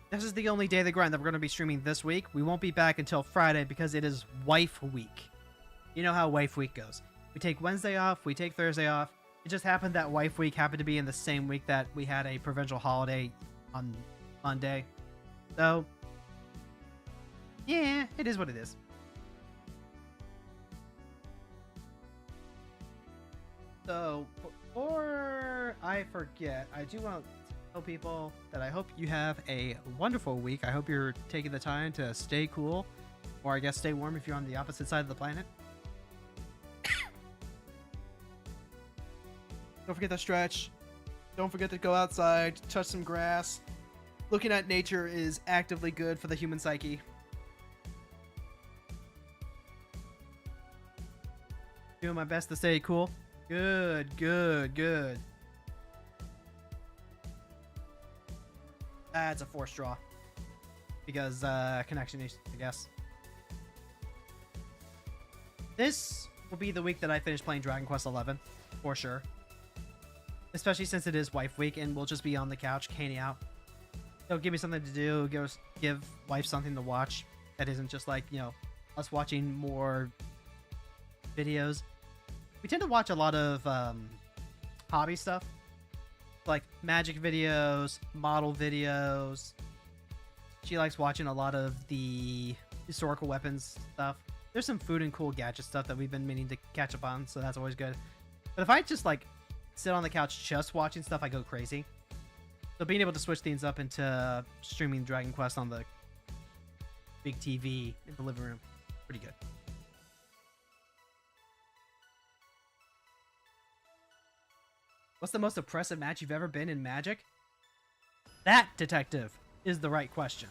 this is the only day of the grind that we're going to be streaming this week. We won't be back until Friday because it is wife week. You know how wife week goes. We take Wednesday off. We take Thursday off. It just happened that wife week happened to be in the same week that we had a provincial holiday on Monday. So, yeah, it is what it is. So, before I forget, I do want to tell people that I hope you have a wonderful week. I hope you're taking the time to stay cool Or I guess stay warm if you're on the opposite side of the planet. Don't forget to stretch. Don't forget to go outside, touch some grass. Looking at nature is actively good for the human psyche. Doing my best to stay cool. Good, good, good. That's a force draw. Because connection issues, I guess. This will be the week that I finish playing Dragon Quest XI, for sure. Especially since it is wife week and we'll just be on the couch caning out. So give me something to do, give wife something to watch that isn't just like, you know, us watching more videos. We tend to watch a lot of hobby stuff, like magic videos, model videos. She likes watching a lot of the historical weapons stuff. There's some food and cool gadget stuff that we've been meaning to catch up on, so that's always good. But if I just like sit on the couch just watching stuff, I go crazy. So being able to switch things up into streaming Dragon Quest on the big TV in the living room, pretty good. What's the most oppressive match you've ever been in Magic? That, detective, is the right question.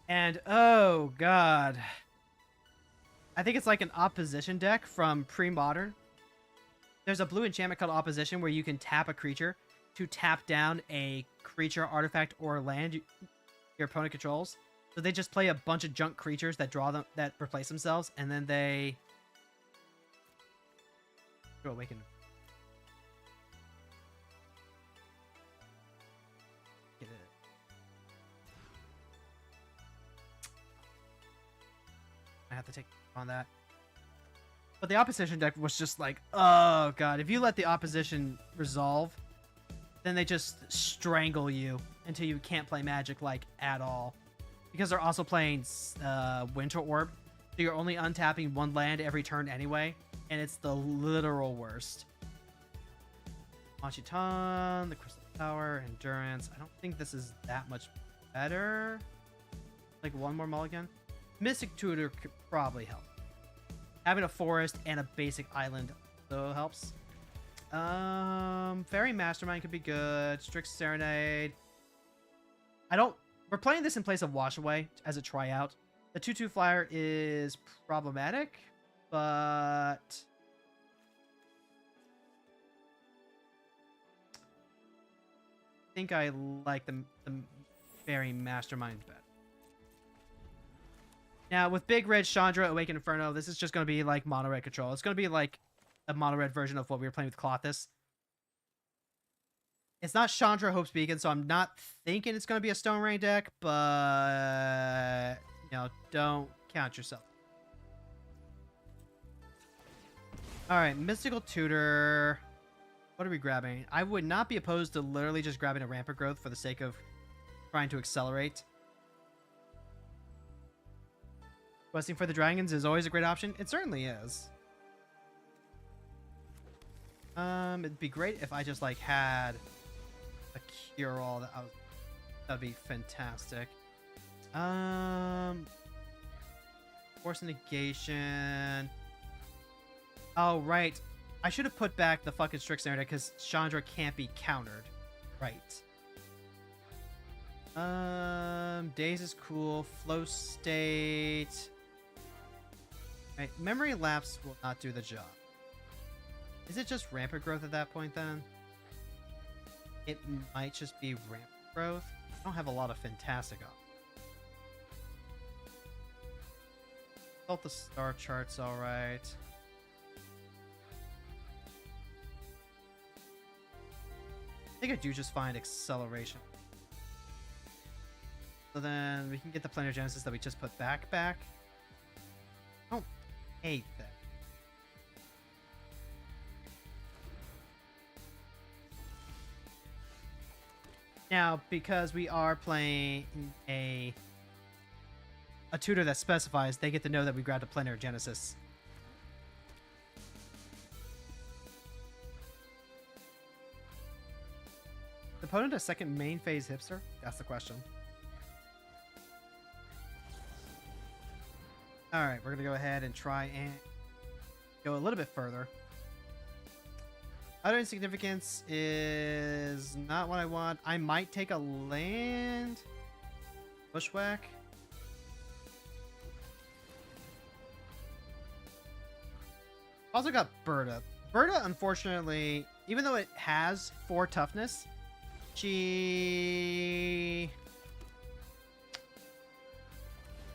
And oh god, I think it's like an opposition deck from pre-modern. There's a blue enchantment called Opposition where you can tap a creature to tap down a creature, artifact, or land your opponent controls. So they just play a bunch of junk creatures that draw them, that replace themselves, and then they awaken. Get it. I have to take on that. But the opposition deck was just like, oh god, if you let the opposition resolve, then they just strangle you until you can't play Magic like at all. Because they're also playing Winter Orb, so you're only untapping one land every turn anyway, and it's the literal worst. Machiton, the Crystal Tower, Endurance. I don't think this is that much better. Like one more mulligan. Mystic Tutor could probably help. Having a forest and a basic island though helps. Fairy Mastermind could be good. Strict Serenade. We're playing this in place of Wash Away as a tryout. The 2/2 flyer is problematic, but I think I like the Fairy Mastermind better. Now, with Big Red, Chandra, Awakened Inferno, this is just going to be like mono red control. It's going to be like a mono red version of what we were playing with Clothis. It's not Chandra Hope's Beacon, so I'm not thinking it's going to be a Stone Rain deck, but, you know, don't count yourself. Alright, Mystical Tutor. What are we grabbing? I would not be opposed to literally just grabbing a Rampant Growth for the sake of trying to accelerate. Questing for the Dragons is always a great option. It certainly is. It'd be great if I just like had a cure all that'd be fantastic. Force negation. Oh right, I should have put back the fucking Strict Snare because Chandra can't be countered. Right. Daze is cool. Flow State. Right, Memory Lapse will not do the job. Is it just Rampant Growth at that point then? It might just be Rampant Growth. I don't have a lot of fantastic options. Thought the star chart's alright. I think I do just find acceleration. So then we can get the Planar Genesis that we just put back. I don't hate that. Now, because we are playing a tutor that specifies, they get to know that we grabbed a Planar Genesis. The opponent a second main phase hipster? That's the question. All right, we're gonna go ahead and try and go a little bit further. Other insignificance is not what I want. I might take a land. Bushwhack. Also got Berta. Berta, unfortunately, even though it has 4 toughness, she...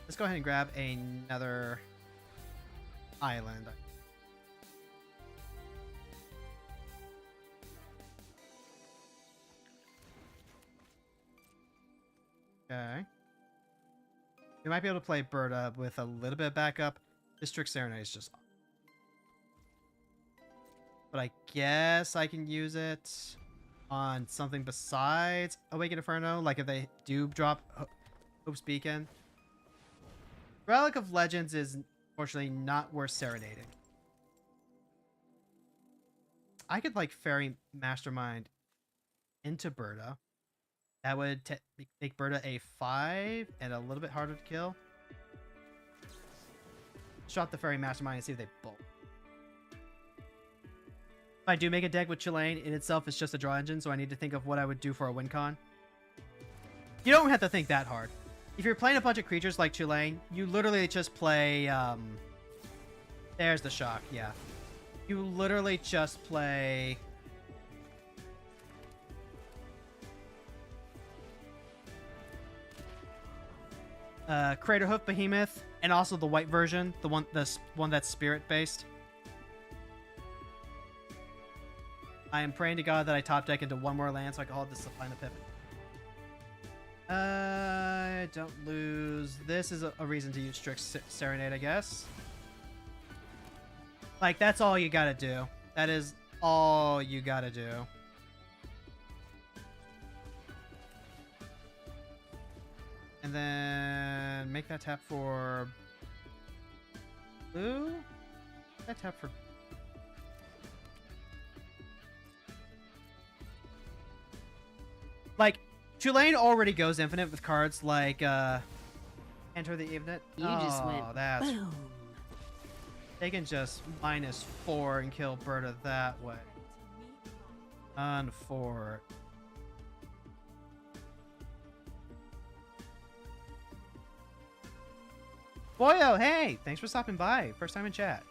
Let's go ahead and grab another island. Okay. We might be able to play Berta with a little bit of backup. District Serenade is just... But I guess I can use it on something besides Awakened Inferno. Like if they do drop Hope's Beacon. Relic of Legends is unfortunately not worth serenading. I could like Fairy Mastermind into Berta. That would make Berta a 5 and a little bit harder to kill. Shot the Fairy Mastermind and see if they bolt. If I do make a deck with Chilane, in itself is just a draw engine, so I need to think of what I would do for a win con. You don't have to think that hard. If you're playing a bunch of creatures like Chilane, you literally just play... There's the shock, yeah. You literally just play... Craterhoof Behemoth, and also the white version, the one that's spirit-based. I am praying to God that I top deck into 1 more land so I can hold this Supply the Pivot. Don't lose. This is a reason to use Strict Serenade, I guess. Like, that's all you gotta do. That is all you gotta do. And then make that tap for blue. That tap for... Like, Chilane already goes infinite with cards like Enter the Evening. You just went that's... boom. They can just -4 and kill Berta that way. Unfortunate. Boyo, hey! Thanks for stopping by. First time in chat.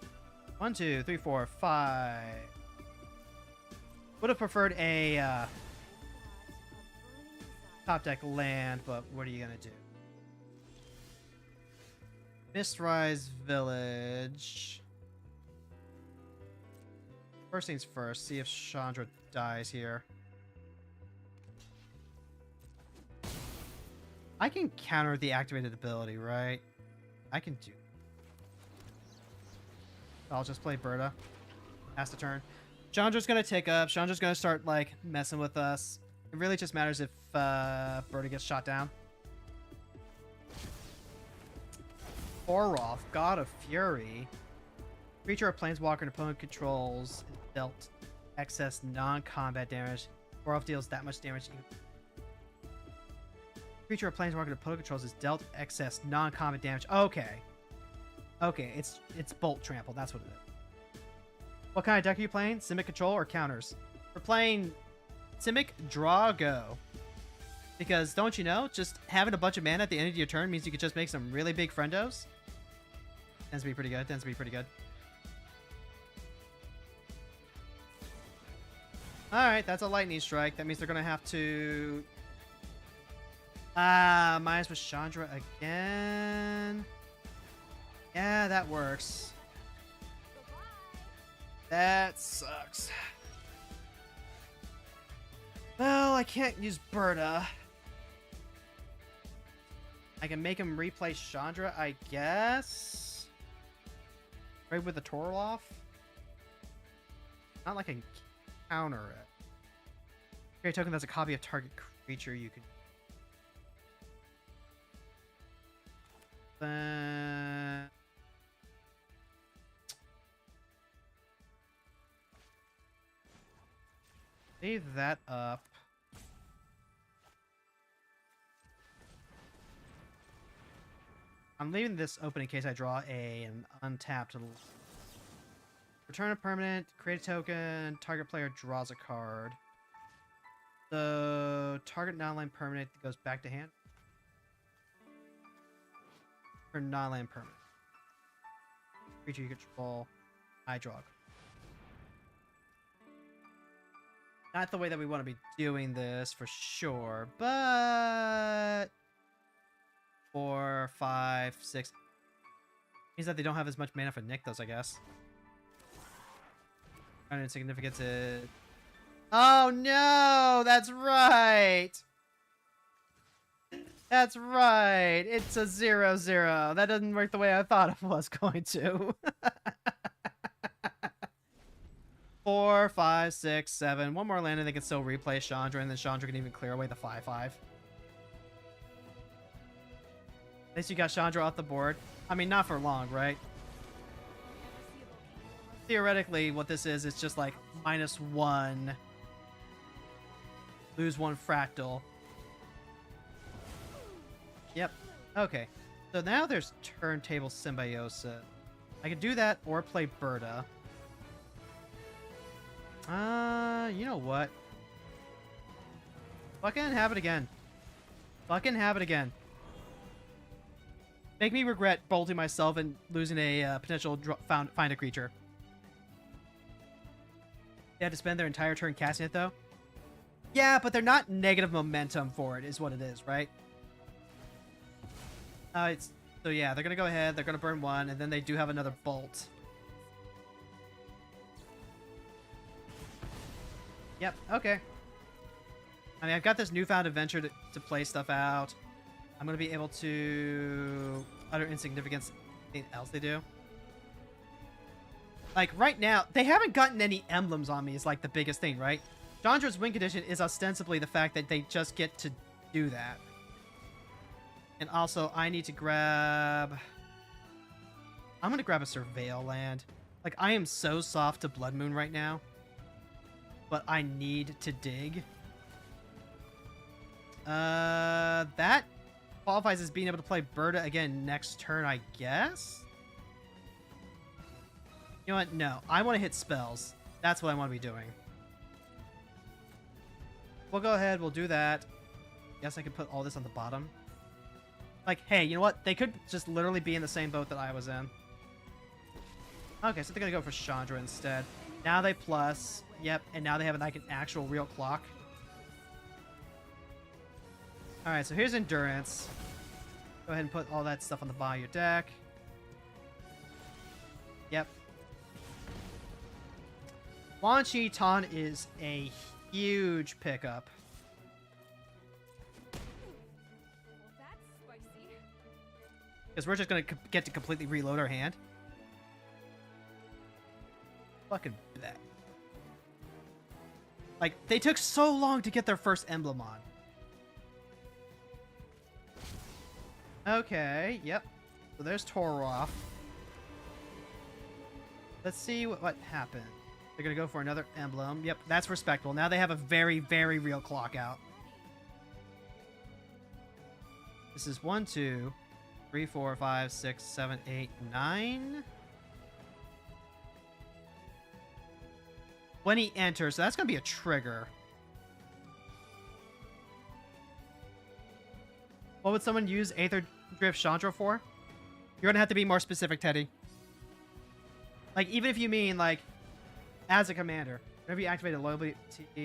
1, 2, 3, 4, 5. Would have preferred a top deck land, but what are you gonna do? Mistrise Village. First things first, see if Chandra dies here. I can counter the activated ability, right? I can do. I'll just play Berta. Pass the turn. Chandra's gonna take up. Chandra's gonna start like messing with us. It really just matters if Berta gets shot down. Oroth, God of Fury. Creature or planeswalker an opponent controls is dealt excess non-combat damage. Oroth deals that much damage. Creature or planeswalker an opponent controls is dealt excess non-combat damage. Okay. Okay, it's Bolt Trample. That's what it is. What kind of deck are you playing? Simic Control or counters? We're playing Simic Draw Go. Because don't you know, just having a bunch of mana at the end of your turn means you could just make some really big friendos. Tends to be pretty good. Tends to be pretty good. Alright, that's a lightning strike. That means they're going to have to... minus with Chandra again. Yeah, that works. That sucks. Well, I can't use Berta. I can make him replay Chandra, I guess. Right with the Torloff. Not like I can counter it. Create a token that's a copy of target creature you can. Then leave that up. I'm leaving this open in case I draw an untapped. Return a permanent, create a token, target player draws a card. The target non-land permanent goes back to hand. For non-land permanent. Creature you control, I draw a card. Not the way that we want to be doing this for sure, but 4, 5, 6 means that they don't have as much mana for Nykthos, I guess. Insignificance is... Oh no! That's right! That's right! It's a 0/0. That doesn't work the way I thought it was going to. 4, 5, 6, 7. One more land and they can still replay Chandra, and then Chandra can even clear away the 5/5. At least you got Chandra off the board. I mean, not for long, right? Theoretically, what this is just like -1. Lose 1 fractal. Yep. Okay. So now there's Turntable Symbiosis. I could do that or play Berta. You know what? Fucking have it again. Fucking have it again. Make me regret bolting myself and losing a potential find a creature. They had to spend their entire turn casting it, though. Yeah, but they're not negative momentum for it, is what it is, right? So yeah, they're gonna go ahead. They're gonna burn 1, and then they do have another bolt. Yep. Okay. I mean, I've got this newfound adventure to play stuff out. I'm gonna be able to utter insignificance. Anything else they do? Like, right now, they haven't gotten any emblems on me is, like, the biggest thing, right? Chandra's win condition is ostensibly the fact that they just get to do that. And also, I need to grab... I'm gonna grab a Surveil land. Like, I am so soft to Blood Moon right now. But I need to dig. That qualifies as being able to play Berta again next turn, I guess? You know what? No. I want to hit spells. That's what I want to be doing. We'll go ahead. We'll do that. Guess I could put all this on the bottom. Like, hey, you know what? They could just literally be in the same boat that I was in. Okay, so they're going to go for Chandra instead. Now they plus. Yep, and now they have like an actual real clock. Alright, so here's Endurance. Go ahead and put all that stuff on the bottom of your deck. Yep. Quan Chi Ton is a huge pickup. Well, that's spicy. Because we're just going to get to completely reload our hand. Fucking bet. Like, they took so long to get their first emblem on. Okay, yep. So there's Torroth. Let's see what happened. They're going to go for another emblem. Yep, that's respectable. Now they have a very, very real clock out. This is 1, 2, 3, 4, 5, 6, 7, 8, 9. When he enters, so that's going to be a trigger. What would someone use Aether Drift Chandra for? You're going to have to be more specific, Teddy. Like, even if you mean, like, as a commander, whenever you activate a loyalty,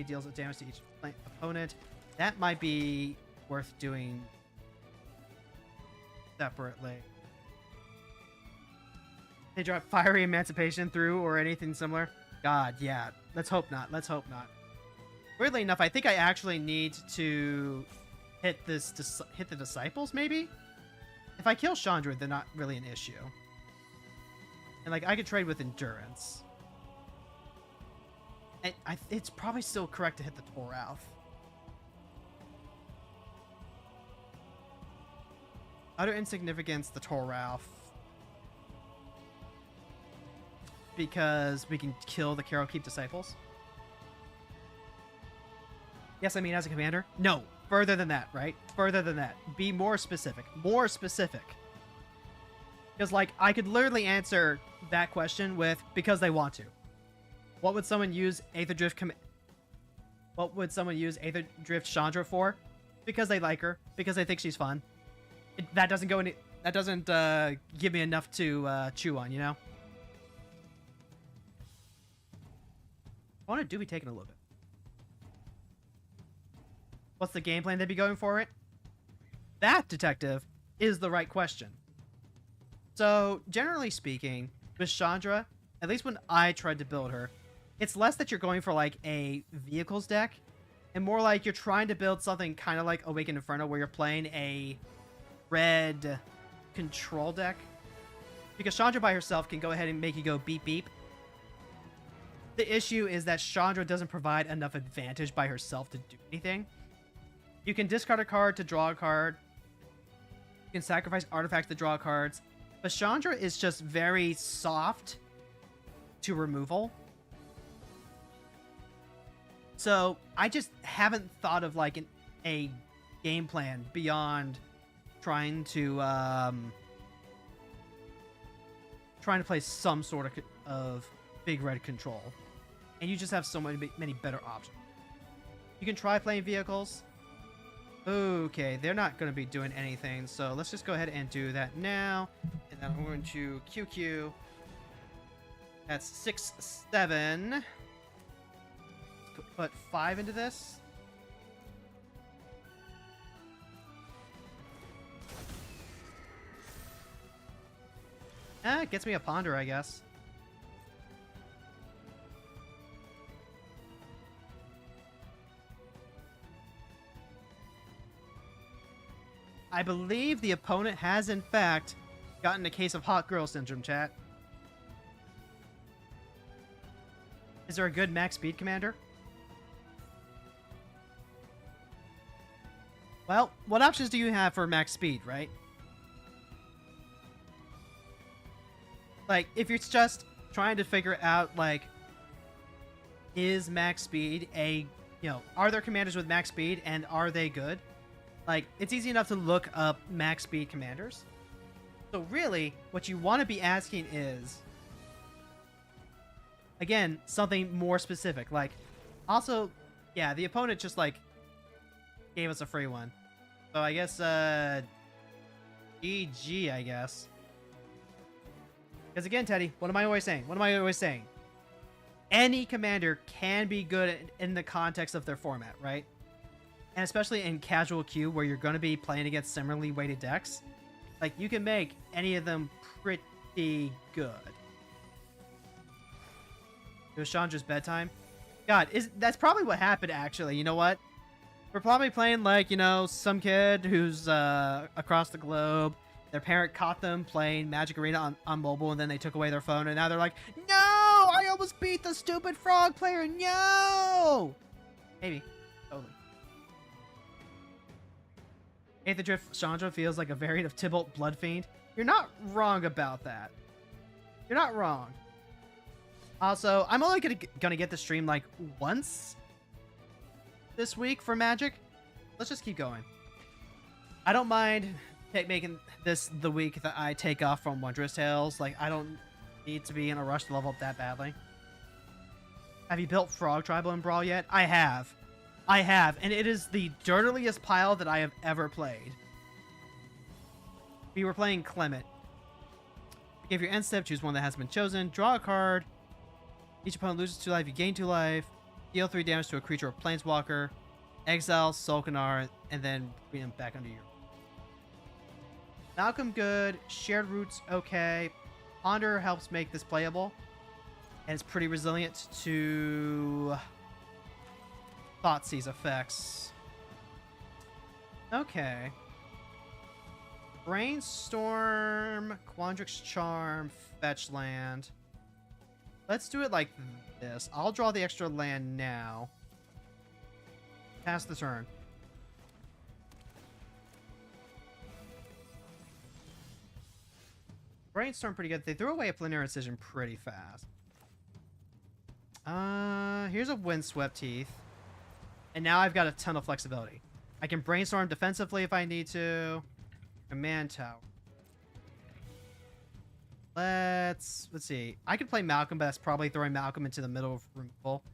deals damage to each opponent, that might be worth doing separately. They drop Fiery Emancipation through or anything similar. God, yeah. Let's hope not. Let's hope not. Weirdly enough, I think I actually need to hit the Disciples, maybe? If I kill Chandra, they're not really an issue. And, like, I could trade with Endurance. And it's probably still correct to hit the Torroth. Utter Insignificance, the Torroth. Because we can kill the Carol Keep Disciples. Yes, I mean as a commander. No, further than that, right? Further than that. Be more specific. More specific. Because, like, I could literally answer that question with because they want to. What would someone use Aether Drift What would someone use Aether Drift Chandra for? Because they like her. Because they think she's fun. That doesn't go any. That doesn't give me enough to chew on, you know. I want to do be taking a little bit. What's the game plan they'd be going for it? That, detective, is the right question. So, generally speaking, with Chandra, at least when I tried to build her, it's less that you're going for, like, a vehicles deck, and more like you're trying to build something kind of like Awakened Inferno, where you're playing a red control deck. Because Chandra by herself can go ahead and make you go beep beep. The issue is that Chandra doesn't provide enough advantage by herself to do anything. You can discard a card to draw a card. You can sacrifice artifacts to draw cards. But Chandra is just very soft to removal. So I just haven't thought of like a game plan beyond trying to play some sort of big red control. And you just have so many better options. You can try playing vehicles. Okay, they're not going to be doing anything, so let's just go ahead and do that now. And then I'm going to QQ. That's 6, 7. Put 5 into this. It gets me a Ponder, I guess. I believe the opponent has, in fact, gotten a case of hot girl syndrome, chat. Is there a good max speed commander? Well, what options do you have for max speed, right? Like, if you're just trying to figure out, like, is max speed are there commanders with max speed and are they good? Like, it's easy enough to look up max speed commanders. So really, what you want to be asking is, again, something more specific. Like, also, yeah, the opponent just, like, gave us a free one. So I guess, GG, I guess. Because again, Teddy, what am I always saying? Any commander can be good in the context of their format, right? And especially in casual queue where you're going to be playing against similarly weighted decks. Like, you can make any of them pretty good. It was Chandra's bedtime. God, that's probably what happened, actually. You know what? We're probably playing, like, some kid who's across the globe. Their parent caught them playing Magic Arena on mobile, and then they took away their phone, and now they're like, no! I almost beat the stupid frog player! No! Maybe. Totally. Aether Drift Chandra feels like a variant of Tybalt Bloodfiend. You're not wrong about that. You're not wrong. Also, I'm only gonna get the stream like once this week for Magic. Let's just keep going. I don't mind making this the week that I take off from Wondrous Tales. Like, I don't need to be in a rush to level up that badly. Have you built Frog Tribal in Brawl yet? I have. And it is the dirtiest pile that I have ever played. We were playing Clement. Give your end step, choose one that has been chosen, draw a card. Each opponent loses 2 life, you gain 2 life. Deal 3 damage to a creature or planeswalker. Exile Solkanar, and then bring them back under your... Malcolm good, Shared Roots okay. Ponder helps make this playable. And it's pretty resilient to Thoughtseize effects. Okay. Brainstorm, Quandrix Charm, fetch land. Let's do it like this. I'll draw the extra land now. Pass the turn. Brainstorm pretty good. They threw away a Planetary Incision pretty fast. Here's a Windswept Teeth. And now I've got a ton of flexibility. I can Brainstorm defensively if I need to. Command Tower. Let's see. I could play Malcolm, but that's probably throwing Malcolm into the middle of removal.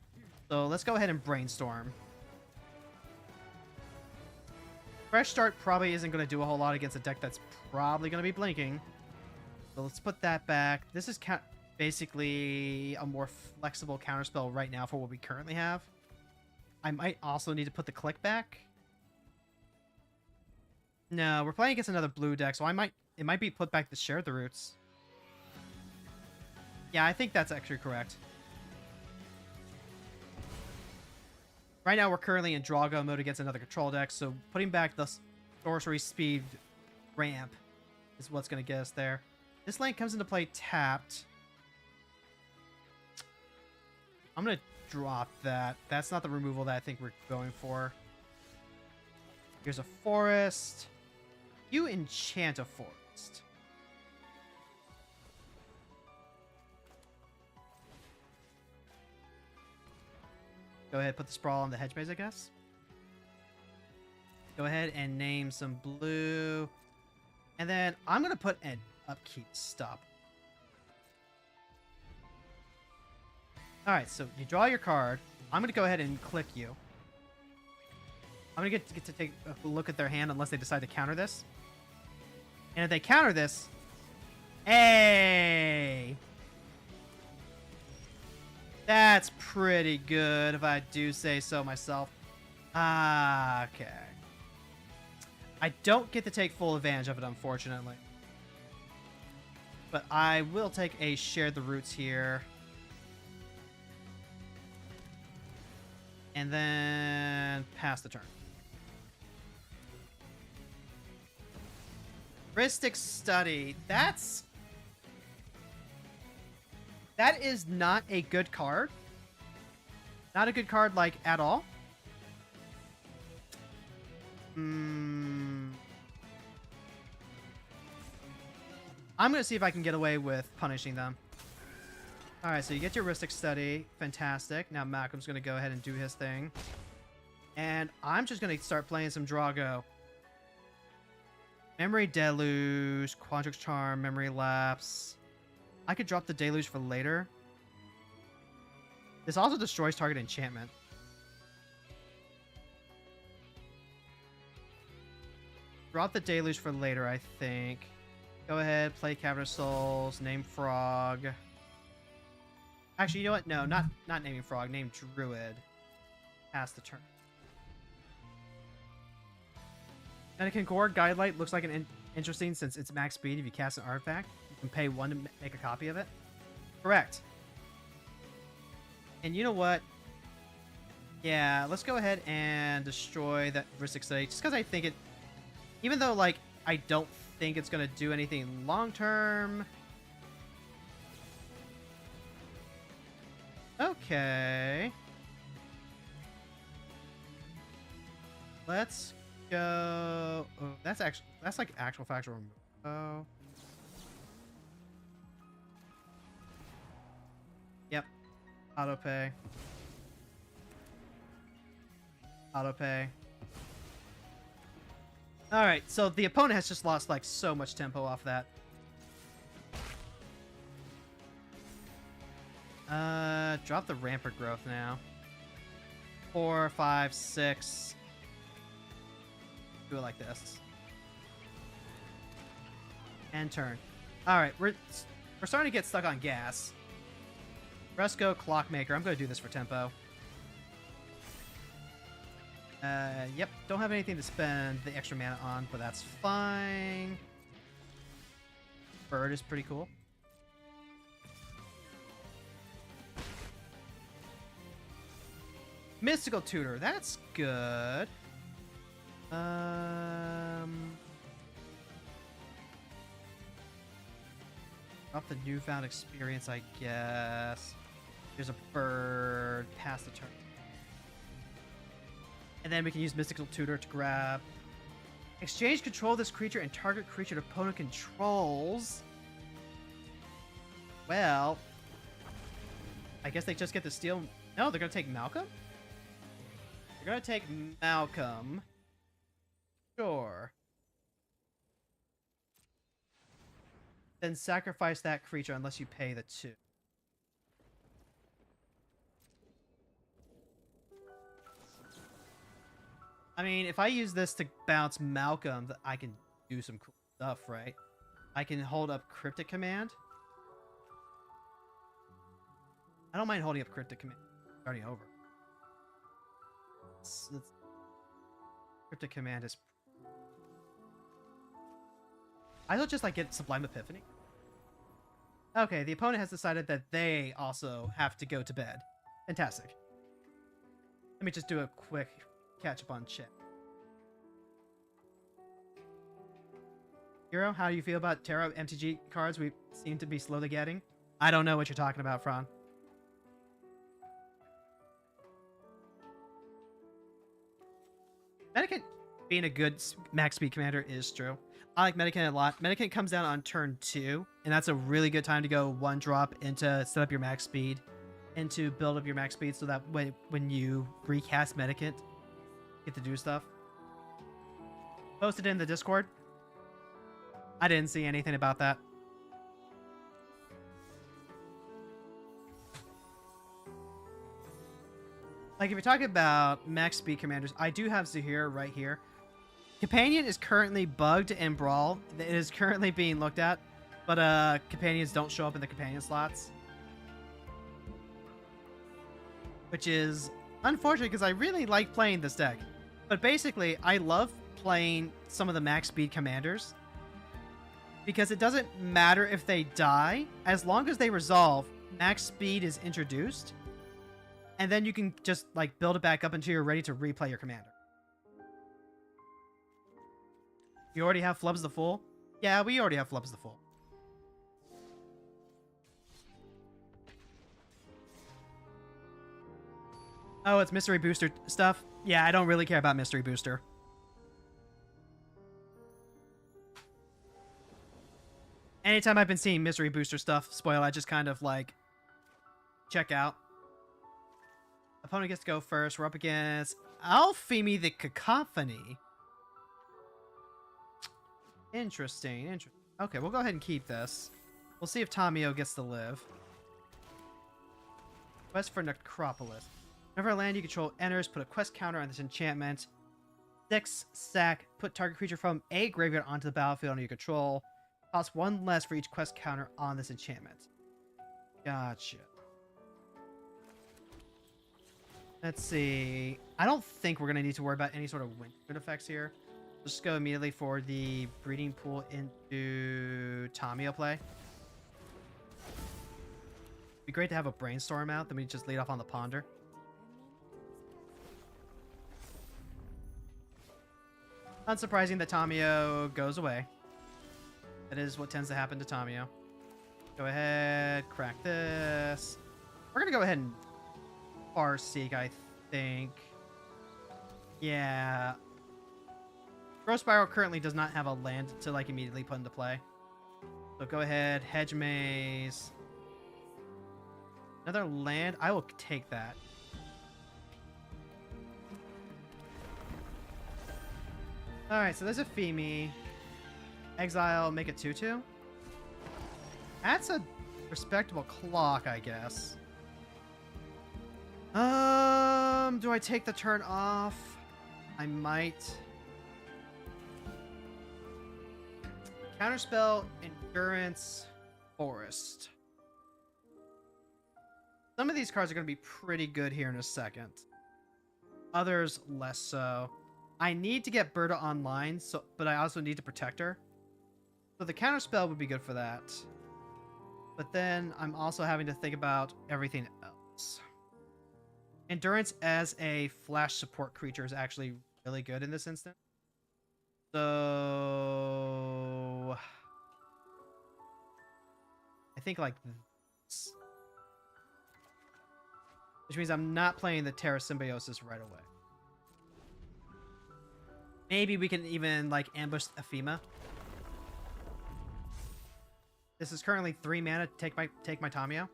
So let's go ahead and brainstorm. Fresh Start probably isn't going to do a whole lot against a deck that's probably going to be blinking. So let's put that back. This is basically a more flexible counterspell right now for what we currently have. I might also need to put the click back. No, we're playing against another blue deck, so it might be put back to Share the Roots. Yeah, I think that's actually correct. Right now, we're currently in Drago mode against another control deck, so putting back the sorcery speed ramp is what's going to get us there. This lane comes into play tapped. I'm going to drop that. That's not the removal that I think we're going for. Here's a forest. You enchant a forest. Go ahead, put the Sprawl on the hedge maze, I guess. Go ahead and name some blue. And then I'm going to put an upkeep stop. Alright, so you draw your card. I'm going to go ahead and click you. I'm going to get to take a look at their hand unless they decide to counter this. And if they counter this... Hey! That's pretty good, if I do say so myself. Okay. I don't get to take full advantage of it, unfortunately. But I will take a Share the Roots here. And then pass the turn. Heuristic Study. That is not a good card. Not a good card, like, at all. I'm going to see if I can get away with punishing them. Alright, so you get your Heuristic Study. Fantastic. Now Malcolm's going to go ahead and do his thing. And I'm just going to start playing some Drago. Memory Deluge, Quadrix Charm, Memory Lapse. I could drop the Deluge for later. This also destroys target enchantment. Drop the Deluge for later, I think. Go ahead, play Cavern of Souls, name Frog. Actually, you know what? No, not naming Frog, name Druid. Pass the turn. And a Concord Guidelight looks like an interesting since it's max speed. If you cast an artifact, you can pay 1 to make a copy of it. Correct. And you know what? Yeah, let's go ahead and destroy that Heuristic Study. Just because I think it... Even though, like, I don't think it's going to do anything long-term. Okay. Let's go... Oh, that's like actual factual removal. Oh. Yep. Autopay. Autopay. Alright, so the opponent has just lost, like, so much tempo off that. Drop the Rampart Growth now. 4, 5, 6. Do it like this. And turn. Alright, we're starting to get stuck on gas. Fresco, Clockmaker. I'm going to do this for tempo. Yep, don't have anything to spend the extra mana on, but that's fine. Bird is pretty cool. Mystical Tutor, that's good. Drop the Newfound Experience, I guess. There's a bird. Pass the turn. And then we can use Mystical Tutor to grab. Exchange control of this creature and target creature the opponent controls. Well, I guess they just get to steal. No, they're going to take Malcolm? They're going to take Malcolm. Sure. then sacrifice that creature unless you pay the 2. I mean, if I use this to bounce Malcolm, I can do some cool stuff, right? I can hold up Cryptic Command. I don't mind holding up Cryptic Command. Starting over. Cryptic Command is... I don't just like get Sublime Epiphany. Okay, the opponent has decided that they also have to go to bed. Fantastic. Let me just do a quick catch up on chat. Hero, how do you feel about Terra MTG cards we seem to be slowly getting? I don't know what you're talking about, Fran. Medicant being a good max speed commander is true. I like Medicant a lot. Medicant comes down on turn 2, and that's a really good time to go 1 drop into set up your max speed and to build up your max speed so that when you recast Medicant, you get to do stuff. Posted in the Discord. I didn't see anything about that. Like, if you're talking about max speed commanders, I do have Zahir right here. Companion is currently bugged in Brawl. It is currently being looked at, but companions don't show up in the companion slots. Which is unfortunate because I really like playing this deck. But basically, I love playing some of the max speed commanders because it doesn't matter if they die. As long as they resolve, max speed is introduced. And then you can just like build it back up until you're ready to replay your commander. You already have Flubs the Fool? Yeah, we already have Flubs the Fool. Oh, it's Mystery Booster stuff? Yeah, I don't really care about Mystery Booster. Anytime I've been seeing Mystery Booster stuff spoil, I just kind of like check out. Opponent gets to go first. We're up against Alfimi the Cacophony. Interesting, interesting. Okay, we'll go ahead and keep this. We'll see if Tamio gets to live. Quest for Necropolis. Whenever a land you control enters, put a quest counter on this enchantment. 6 sack. Put target creature from a graveyard onto the battlefield under your control. Cost 1 less for each quest counter on this enchantment. Gotcha. Let's see. I don't think we're going to need to worry about any sort of wind effects here. Let's just go immediately for the breeding pool into Tamio play. It'd be great to have a brainstorm out, then we just lead off on the ponder. Unsurprising that Tamio goes away. That is what tends to happen to Tamio. Go ahead, crack this. We're going to go ahead and Farseek, I think. Yeah. Growth Spiral currently does not have a land to like immediately put into play. So go ahead, Hedge Maze. Another land? I will take that. Alright, so there's a Femi. Exile, make it 2/2. That's a respectable clock, I guess. Do I take the turn off? I might. Counterspell, Endurance, Forest. Some of these cards are going to be pretty good here in a second. Others, less so. I need to get Berta online, but I also need to protect her. So the Counterspell would be good for that. But then I'm also having to think about everything else. Endurance as a flash support creature is actually really good in this instance. So I think like this. Which means I'm not playing the Terra Symbiosis right away. Maybe we can even like ambush Ephema. This is currently 3 mana to take my Tamio.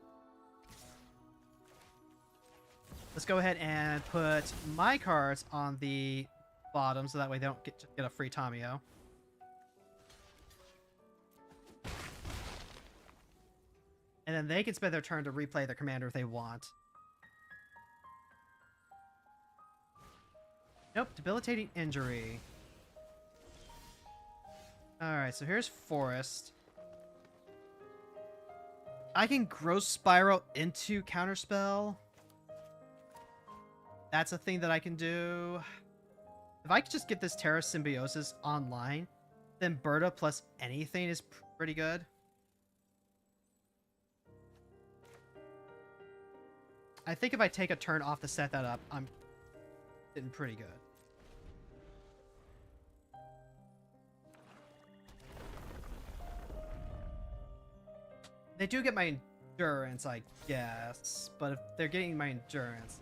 Let's go ahead and put my cards on the bottom so that way they don't get a free Tamio. And then they can spend their turn to replay their commander if they want. Nope, debilitating injury. Alright, so here's Forest. I can Growth Spiral into Counterspell. That's a thing that I can do. If I could just get this Terra Symbiosis online, then Berta plus anything is pretty good. I think if I take a turn off to set that up, I'm sitting pretty good. They do get my endurance, I guess. But if they're getting my endurance,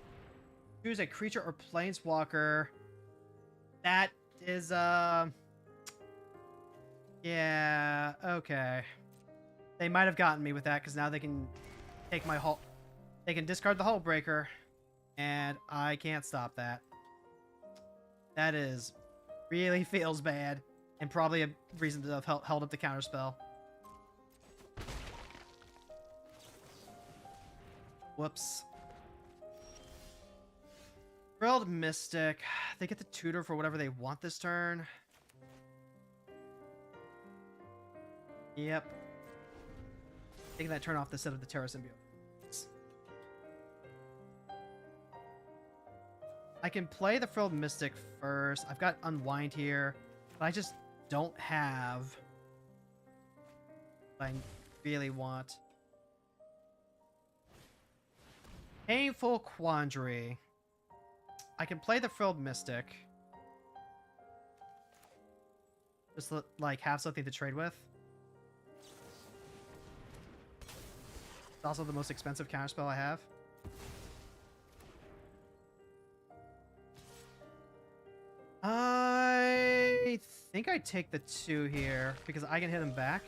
choose a creature or planeswalker. That is, yeah, okay. They might have gotten me with that, because now they can take my hull. They can discard the Hull Breaker, and I can't stop that. That is really feels bad, and probably a reason to have held up the counterspell. Whoops. Grilled Mystic. They get the tutor for whatever they want this turn. Yep. Taking that turn off the set of the Terra Symbiote. I can play the Frilled Mystic first. I've got Unwind here, but I just don't have what I really want. Painful Quandary. I can play the Frilled Mystic. Just like have something to trade with. It's also the most expensive counterspell I have. I think I take the 2 here because I can hit him back.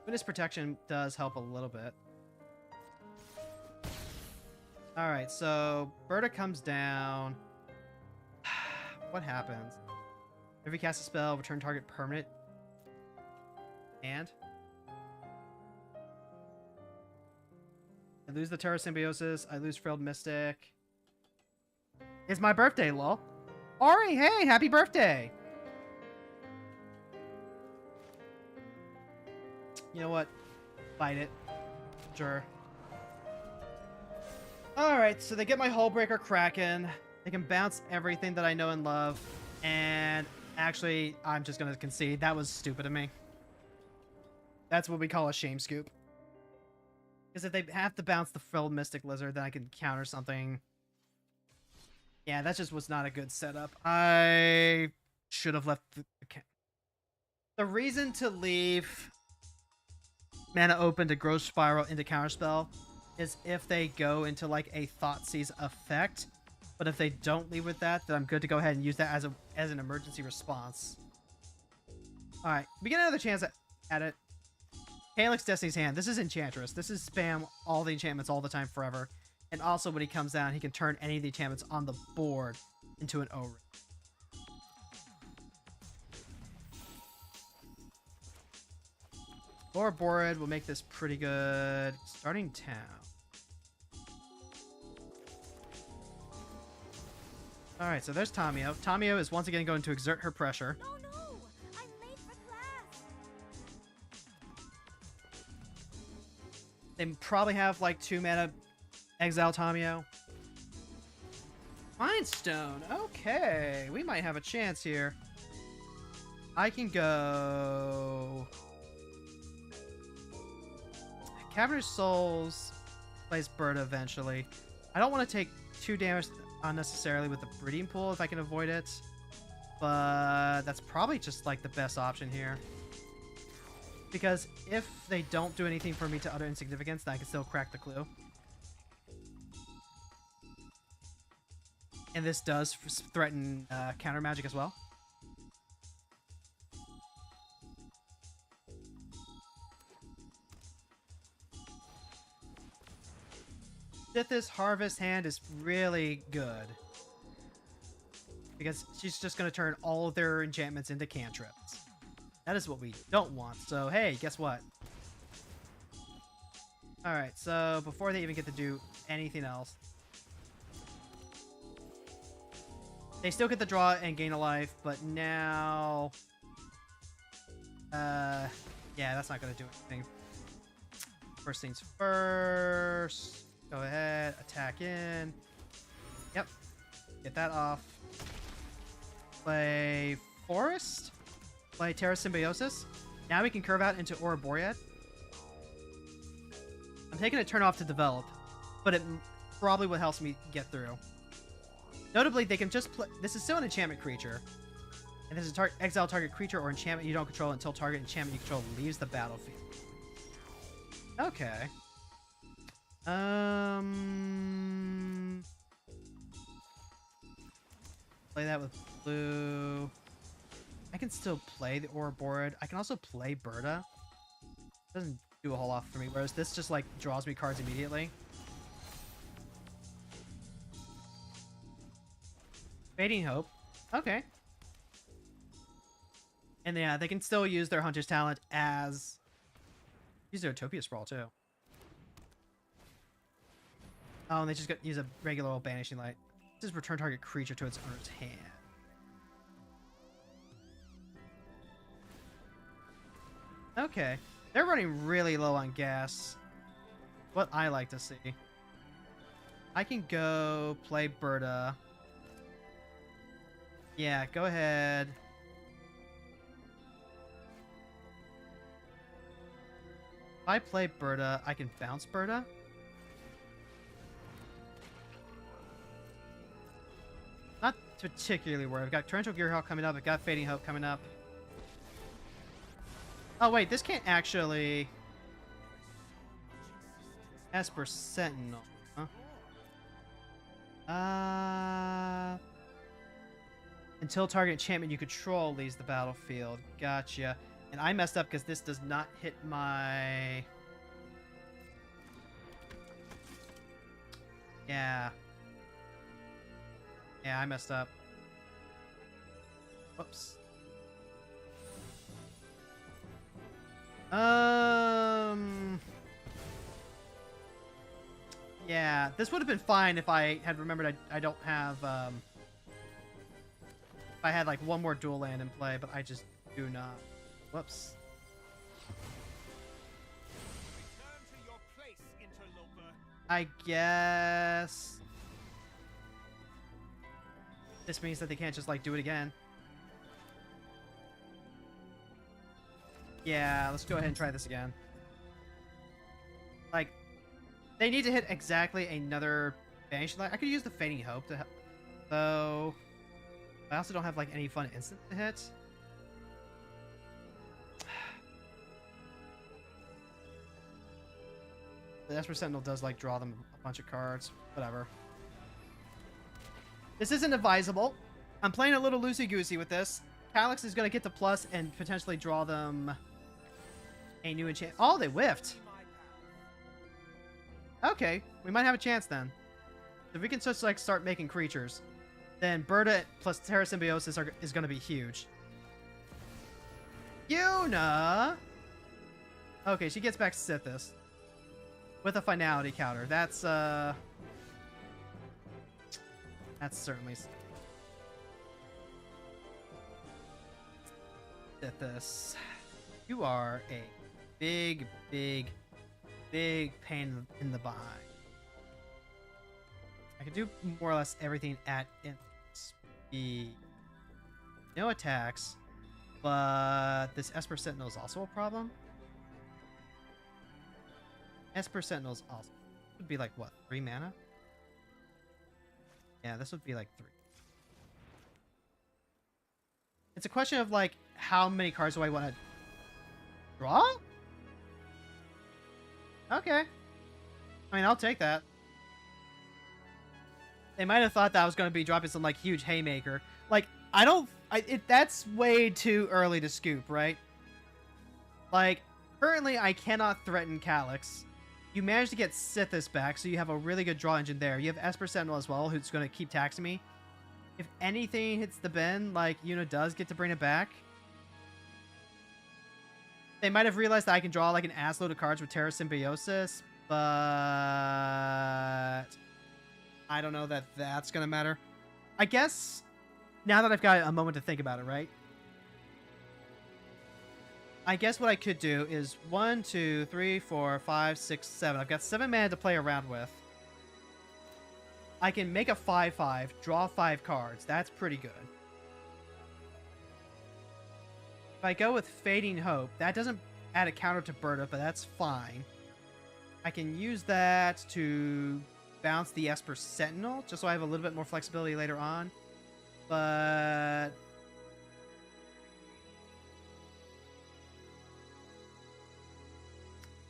Witness Protection does help a little bit. Alright, so Berta comes down. What happens? If you cast a spell, return target permanent. And? I lose the Terra Symbiosis. I lose Frilled Mystic. It's my birthday, lol. Ori, hey, happy birthday! You know what? Fight it. Sure. Alright, so they get my Hullbreaker Kraken. They can bounce everything that I know and love. And actually, I'm just going to concede. That was stupid of me. That's what we call a shame scoop. Because if they have to bounce the Frilled Mystic Lizard, then I can counter something. Yeah, that just was not a good setup. I should have left the reason to leave mana open to Growth Spiral into Counterspell is if they go into like a Thoughtseize effect. But if they don't leave with that, then I'm good to go ahead and use that as an emergency response. Alright, we get another chance at it. Calyx Destiny's Hand. This is Enchantress. This is spam all the enchantments all the time forever. And also when he comes down, he can turn any of the enchantments on the board into an O-ring. Lord Borid will make this pretty good. Starting town. Alright, so there's Tamio. Tamio is once again going to exert her pressure. No, no! I'm late for class! They probably have like 2 mana exile Tamio. Mind Stone. Okay, we might have a chance here. I can go... Cavernous Souls plays Berta eventually. I don't want to take 2 damage unnecessarily with the Breeding Pool if I can avoid it. But that's probably just like the best option here. Because if they don't do anything for me to utter insignificance, then I can still crack the clue. And this does threaten counter magic as well. Sith's Harvest Hand is really good. Because she's just going to turn all of their enchantments into cantrips. That is what we don't want. So, hey, guess what? Alright, so before they even get to do anything else, they still get the draw and gain a life, but now... yeah, that's not going to do anything. First things first. Go ahead, attack in. Yep. Get that off. Play Forest. Play Terra Symbiosis. Now we can curve out into Ouroboread. I'm taking a turn off to develop, but it probably what helps me get through. Notably, they can just play... This is still an enchantment creature. And this is exile target creature or enchantment you don't control until target enchantment you control leaves the battlefield. Okay. Play that with blue. I can still play the Ouroboread. I can also play Berta. Doesn't do a whole lot for me, whereas this just like draws me cards immediately. Fading Hope. Okay. And yeah, they can still use their Hunter's Talent as... Use their Utopia Sprawl, too. Oh, and they just use a regular old Banishing Light. This is return target creature to its owner's hand. Okay. They're running really low on gas. What I like to see. I can go play Berta. Yeah, go ahead. If I play Berta, I can bounce Berta. Not particularly worried. I've got Torrential Gearhawk coming up. I've got Fading Hope coming up. Oh, wait. This can't actually... Esper Sentinel. Huh? Until target enchantment you control leaves the battlefield. Gotcha. And I messed up because this does not hit my... Yeah. Yeah, I messed up. Whoops. Yeah, this would have been fine if I had remembered I don't have, if I had, like, one more dual land in play, but I just do not. Whoops. Return to your place, interloper. I guess... This means that they can't just, like, do it again. Yeah, let's go ahead and try this again. Like, they need to hit exactly another Banishing Light. I could use the Fading Hope to help. Though, I also don't have, like, any fun instant to hit. The Esper Sentinel does, like, draw them a bunch of cards. Whatever. This isn't advisable. I'm playing a little loosey-goosey with this. Calyx is going to get the plus and potentially draw them a new enchant. Oh, they whiffed. Okay, we might have a chance then. If we can just like start making creatures, then Berta plus Terra Symbiosis is going to be huge. Yuna! Okay, she gets back Sithis with a finality counter. That's certainly Sithis. You are a big pain in the behind. I can do more or less everything at speed. No attacks, but this Esper Sentinel is also a problem. Esper Sentinel is also would be like what, 3 mana? Yeah, this would be like 3. It's a question of like how many cards do I want to draw? Okay. I mean, I'll take that. They might have thought that I was going to be dropping some, like, huge haymaker. Like, that's way too early to scoop, right? Like, currently I cannot threaten Calyx. You managed to get Sithis back, so you have a really good draw engine there. You have Esper Sentinel as well, who's going to keep taxing me. If anything hits the bin, like, Yuna does get to bring it back. They might have realized that I can draw like an ass load of cards with Terra Symbiosis, But I don't know that that's going to matter. I guess now that I've got a moment to think about it, right? I guess what I could do is 1, 2, 3, 4, 5, 6, 7. I've got 7 mana to play around with. I can make a 5/5, draw 5 cards. That's pretty good. If I go with Fading Hope, that doesn't add a counter to Berta, but that's fine. I can use that to bounce the Esper Sentinel, just so I have a little bit more flexibility later on. But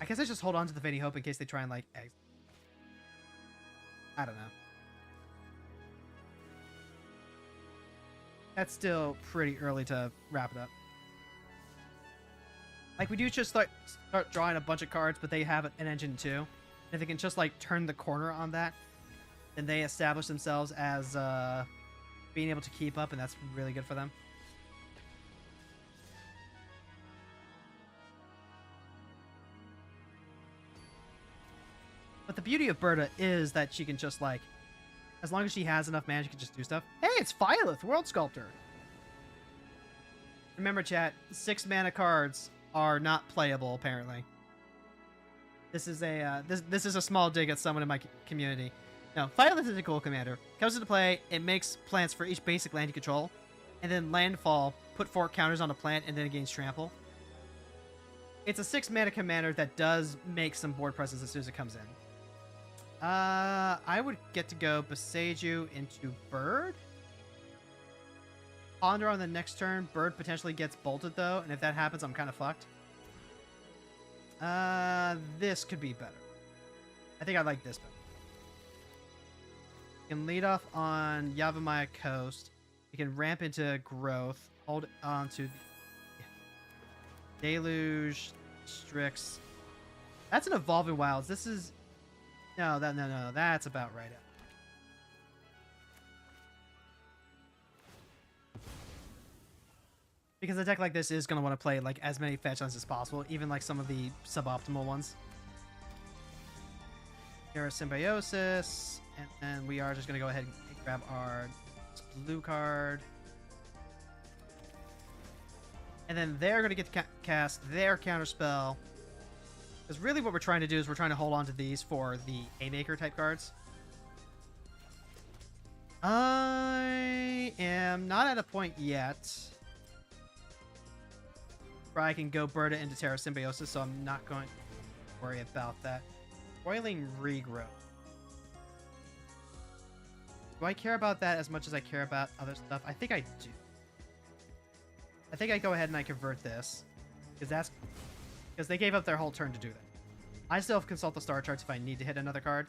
I guess I just hold on to the Fading Hope in case they try and, like, exit. I don't know. That's still pretty early to wrap it up. Like, we do just start drawing a bunch of cards, but they have an engine too. And if they can just, like, turn the corner on that, then they establish themselves as being able to keep up, and that's really good for them. But the beauty of Berta is that she can just, like, as long as she has enough mana, she can just do stuff. Hey, it's Phylith, World Sculptor. Remember, chat, 6 mana cards are not playable, apparently. This is a this is a small dig at someone in my community. No, Phylith is a cool commander. Comes into play, it makes plants for each basic land you control, and then landfall, put 4 counters on a plant, and then it gains trample. It's a 6 mana commander that does make some board presence as soon as it comes in. I would get to go Beseiju into Bird. Ponder on the next turn. Bird potentially gets bolted, though, and if that happens, I'm kind of fucked. This could be better. I think I like this better. You can lead off on Yavimaya Coast. You can ramp into Growth. Hold on to Deluge, Strix. That's an Evolving Wilds. This is... No, that's about right. Because a deck like this is going to want to play, like, as many fetch lands as possible, even, like, some of the suboptimal ones. Terra Symbiosis, and then we are just going to go ahead and grab our blue card. And then they're going to get to cast their counterspell. Because really what we're trying to do is we're trying to hold on to these for the Haymaker type cards. I am not at a point yet where I can go Berta into Terra Symbiosis, so I'm not going to worry about that. Roiling Regrowth. Do I care about that as much as I care about other stuff? I think I do. I think I go ahead and I convert this. Because they gave up their whole turn to do that. I still have Consult the Star Charts if I need to hit another card.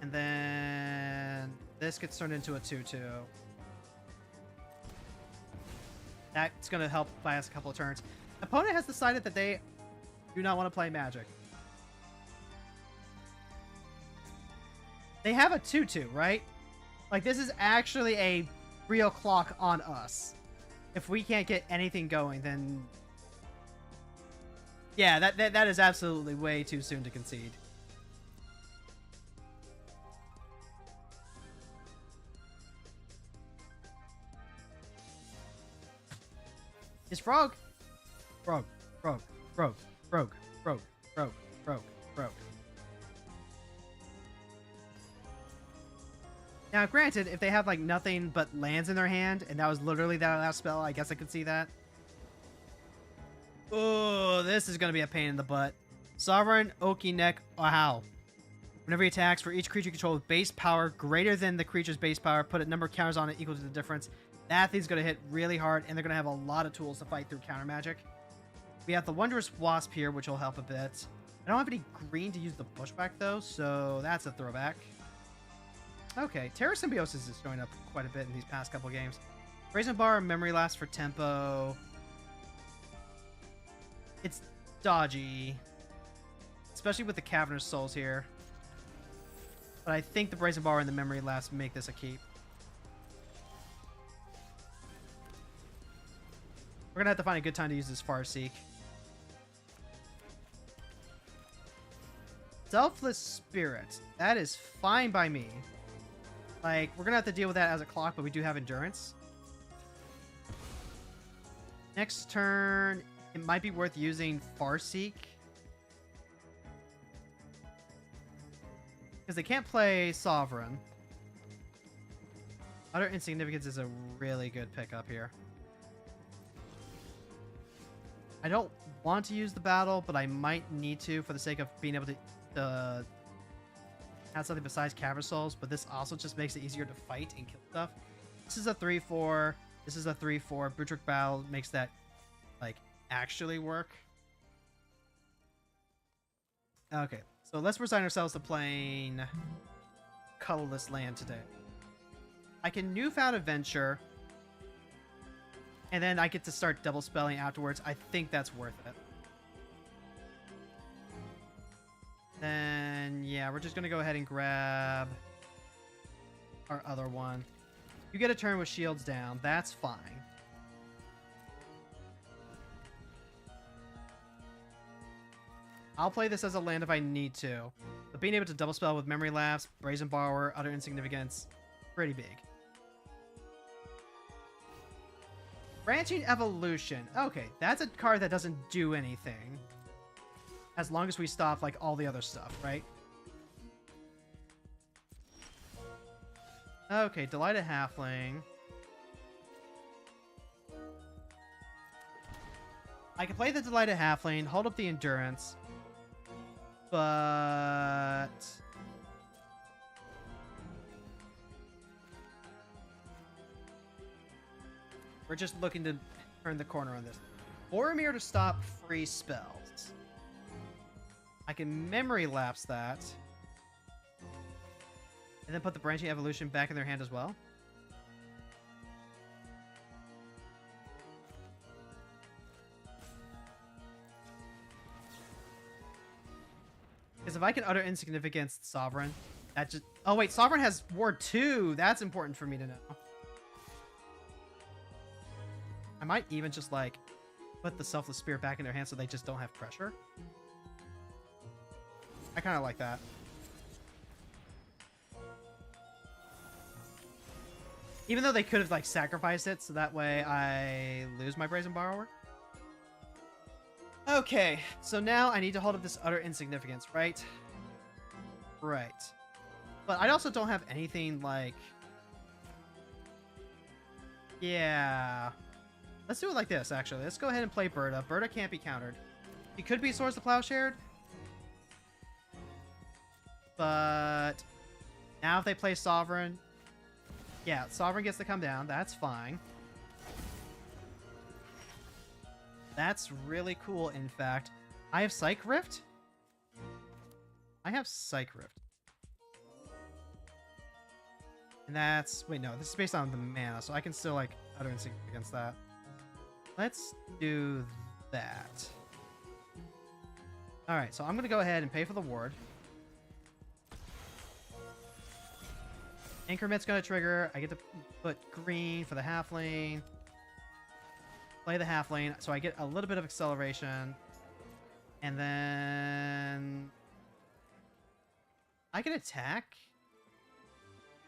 And then this gets turned into a 2/2. That's going to help buy us a couple of turns. Opponent has decided that they do not want to play Magic. They have a 2/2, right? Like, this is actually a real clock on us. If we can't get anything going, then... Yeah, that is absolutely way too soon to concede. Is Frog? Frog. Now, granted, if they have, like, nothing but lands in their hand, and that was literally that last spell, I guess I could see that. Oh, this is going to be a pain in the butt. Sovereign Oki Neck Ow. Whenever he attacks, for each creature you control with base power greater than the creature's base power, put a number of counters on it equal to the difference. That thing's going to hit really hard, and they're going to have a lot of tools to fight through counter magic. We have the Wondrous Wasp here, which will help a bit. I don't have any green to use the Bushwhack, though, so that's a throwback. Okay, Terra Symbiosis is showing up quite a bit in these past couple games. Brazen Bar, Memory Last for tempo. It's dodgy, especially with the Cavernous Souls here. But I think the Brazen Bar and the Memory Last make this a keep. We're going to have to find a good time to use this Farseek. Selfless Spirit. That is fine by me. Like, we're gonna have to deal with that as a clock, but we do have endurance. Next turn, it might be worth using Farseek. Because they can't play Sovereign. Utter Insignificance is a really good pickup here. I don't want to use the battle, but I might need to for the sake of being able to have something besides Caversols, but this also just makes it easier to fight and kill stuff. This is a 3-4. This is a 3-4. Brutric Battle makes that, like, actually work. Okay, so let's resign ourselves to playing Colorless Land today. I can Newfound Adventure, and then I get to start double spelling afterwards. I think that's worth it. Then, yeah, we're just going to go ahead and grab our other one. You get a turn with shields down. That's fine. I'll play this as a land if I need to. But being able to double spell with Memory Lapse, Brazen Borrower, Utter Insignificance, pretty big. Branching Evolution. Okay, that's a card that doesn't do anything. As long as we stop, like, all the other stuff, right? Okay, Delighted Halfling. I can play the Delighted Halfling, hold up the Endurance. But... we're just looking to turn the corner on this. Boromir to stop free spells. I can Memory Lapse that. And then put the Branching Evolution back in their hand as well. Because if I can Utter Insignificance Sovereign, that just... oh wait, Sovereign has Ward 2! That's important for me to know. I might even just, like, put the Selfless Spirit back in their hands so they just don't have pressure. I kind of like that. Even though they could have, like, sacrificed it, so that way I lose my Brazen Borrower. Okay, so now I need to hold up this Utter Insignificance, right? Right. But I also don't have anything, like... yeah... let's do it like this, actually. Let's go ahead and play Berta. Berta can't be countered. He could be Swords to Plowshare. But now if they play Sovereign... yeah, Sovereign gets to come down. That's fine. That's really cool, in fact. I have Psych Rift? I have Psych Rift. And that's... wait, no. This is based on the mana, so I can still, like, utter instinct against that. Let's do that. Alright, so I'm going to go ahead and pay for the ward. Increment's going to trigger. I get to put green for the half lane. Play the half lane, so I get a little bit of acceleration. And then... I can attack.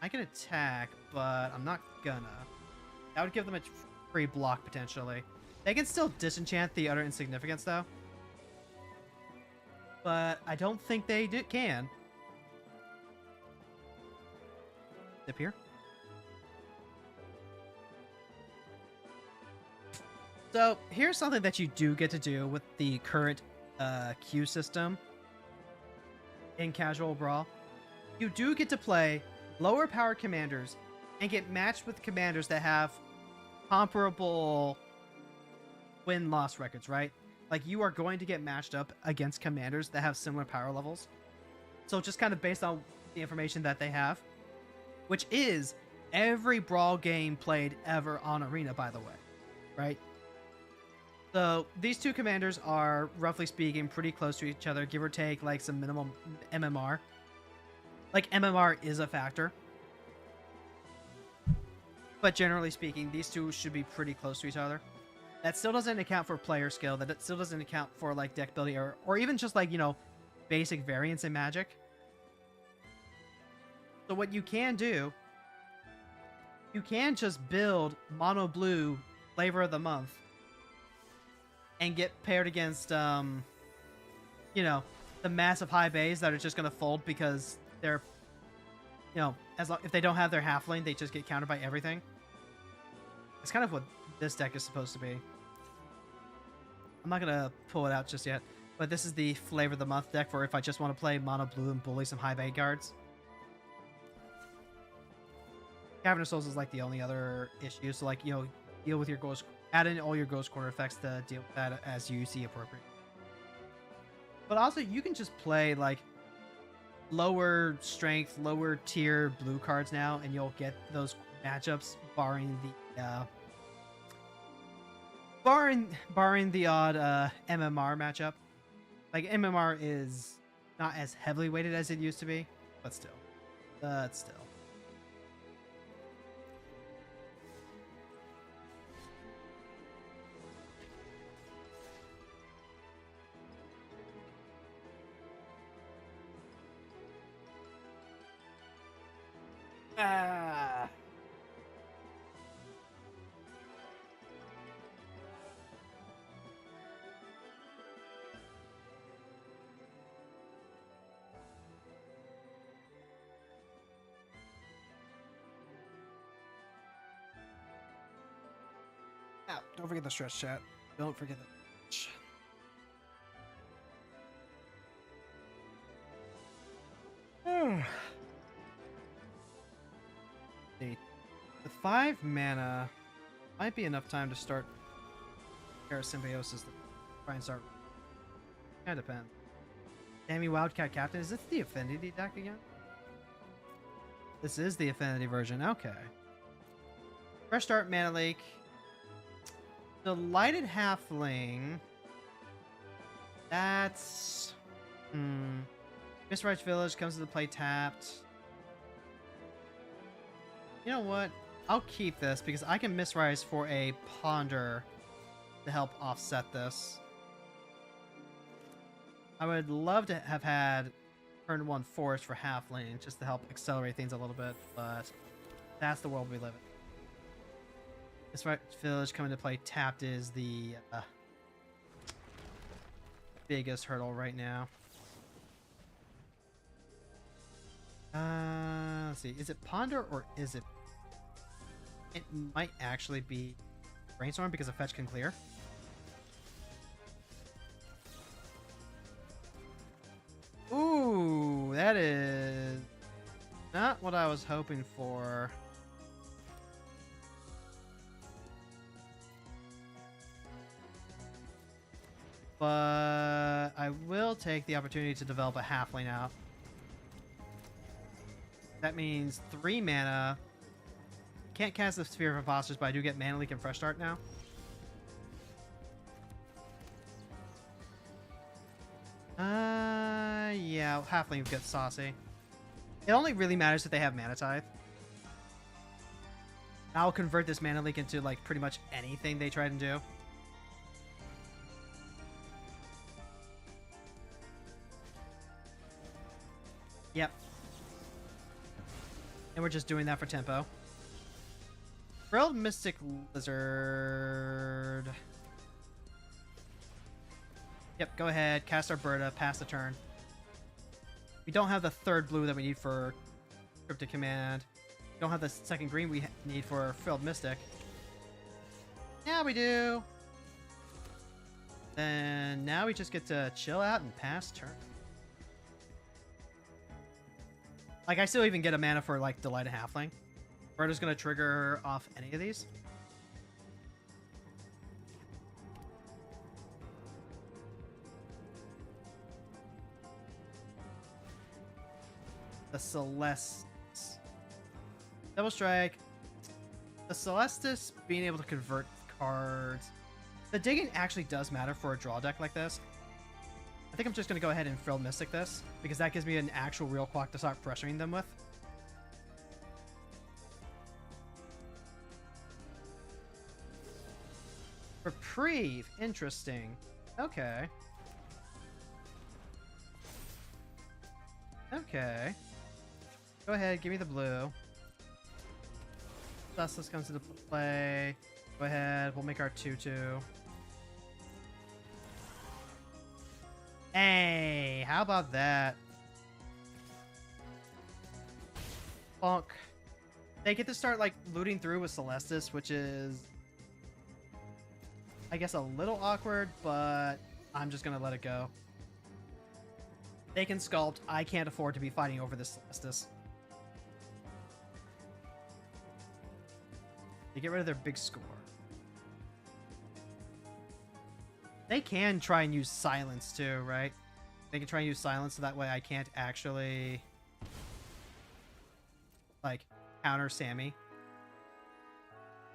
I can attack, but I'm not gonna. That would give them a free block, potentially. They can still disenchant the Utter Insignificance, though. But I don't think they can. Dip here. So, here's something that you do get to do with the current queue system in Casual Brawl. You do get to play lower power commanders and get matched with commanders that have comparable win-loss records, right? Like, you are going to get matched up against commanders that have similar power levels. So, just kind of based on the information that they have, which is every Brawl game played ever on Arena, by the way, right? So these two commanders are, roughly speaking, pretty close to each other, give or take, like, some minimum MMR. Like, MMR is a factor. But generally speaking, these two should be pretty close to each other. That still doesn't account for player skill. That still doesn't account for, like, deck building or even just, like, you know, basic variants in Magic. So what you can do, you can just build mono blue flavor of the month and get paired against, you know, the massive high bays that are just going to fold because they're, you know, if they don't have their halfling, they just get countered by everything. It's kind of what this deck is supposed to be. I'm not going to pull it out just yet, but this is the flavor of the month deck for if I just want to play mono blue and bully some high bay guards. Cavern of Souls is like the only other issue, so like, you know, deal with your ghost, add in all your ghost quarter effects to deal with that as you see appropriate. But also, you can just play like lower strength, lower tier blue cards now, and you'll get those matchups, barring the barring the odd MMR matchup. Like MMR is not as heavily weighted as it used to be, but still, still. Ah. Oh, don't forget the stretch, chat. Don't forget the stretch. The 5 mana might be enough time to start Parasymbiosis to try and start. Kinda depends. Dammy Wildcat Captain, is this the Affinity deck again? This is the Affinity version, okay. Fresh start, Mana Lake. Delighted Halfling. That's... Mistwright Village comes into play tapped. You know what? I'll keep this because I can Mistrise for a Ponder to help offset this. I would love to have had turn 1 Forest for Halfling just to help accelerate things a little bit, but that's the world we live in. Mistwright Village coming to play tapped is the biggest hurdle right now. Let's see. Is it Ponder or is it... It might actually be Brainstorm because a fetch can clear. Ooh, that is not what I was hoping for. But I will take the opportunity to develop a halfling out. That means 3 mana. Can't cast the Sphere of Imposters, but I do get Mana Leak and Fresh Start now. Yeah, Halfling would get saucy. It only really matters if they have Mana Tithe. I'll convert this Mana Leak into, like, pretty much anything they try to do. Yep. And we're just doing that for tempo. Frilled Mystic Lizard. Yep, go ahead. Cast our Berta. Pass the turn. We don't have the 3rd blue that we need for Cryptic Command. We don't have the 2nd green we need for Frilled Mystic. Yeah, we do. Then now we just get to chill out and pass turn. Like, I still even get a mana for, like, Delighted Halfling. Berta's gonna trigger off any of these. The Celestis. Double Strike. The Celestis being able to convert cards. The digging actually does matter for a draw deck like this. I think I'm just going to go ahead and Frilled Mystic this, because that gives me an actual real clock to start pressuring them with. Reprieve. Interesting. Okay. Okay. Go ahead, give me the blue. Dustless comes into play. Go ahead, we'll make our 2-2. Hey, how about that? Bonk. They get to start, like, looting through with Celestis, which is, I guess, a little awkward, but I'm just gonna let it go. They can sculpt. I can't afford to be fighting over this Celestis. They get rid of their big score. They can try and use silence too, right? They can try and use silence so that way I can't actually, like, counter Sammy.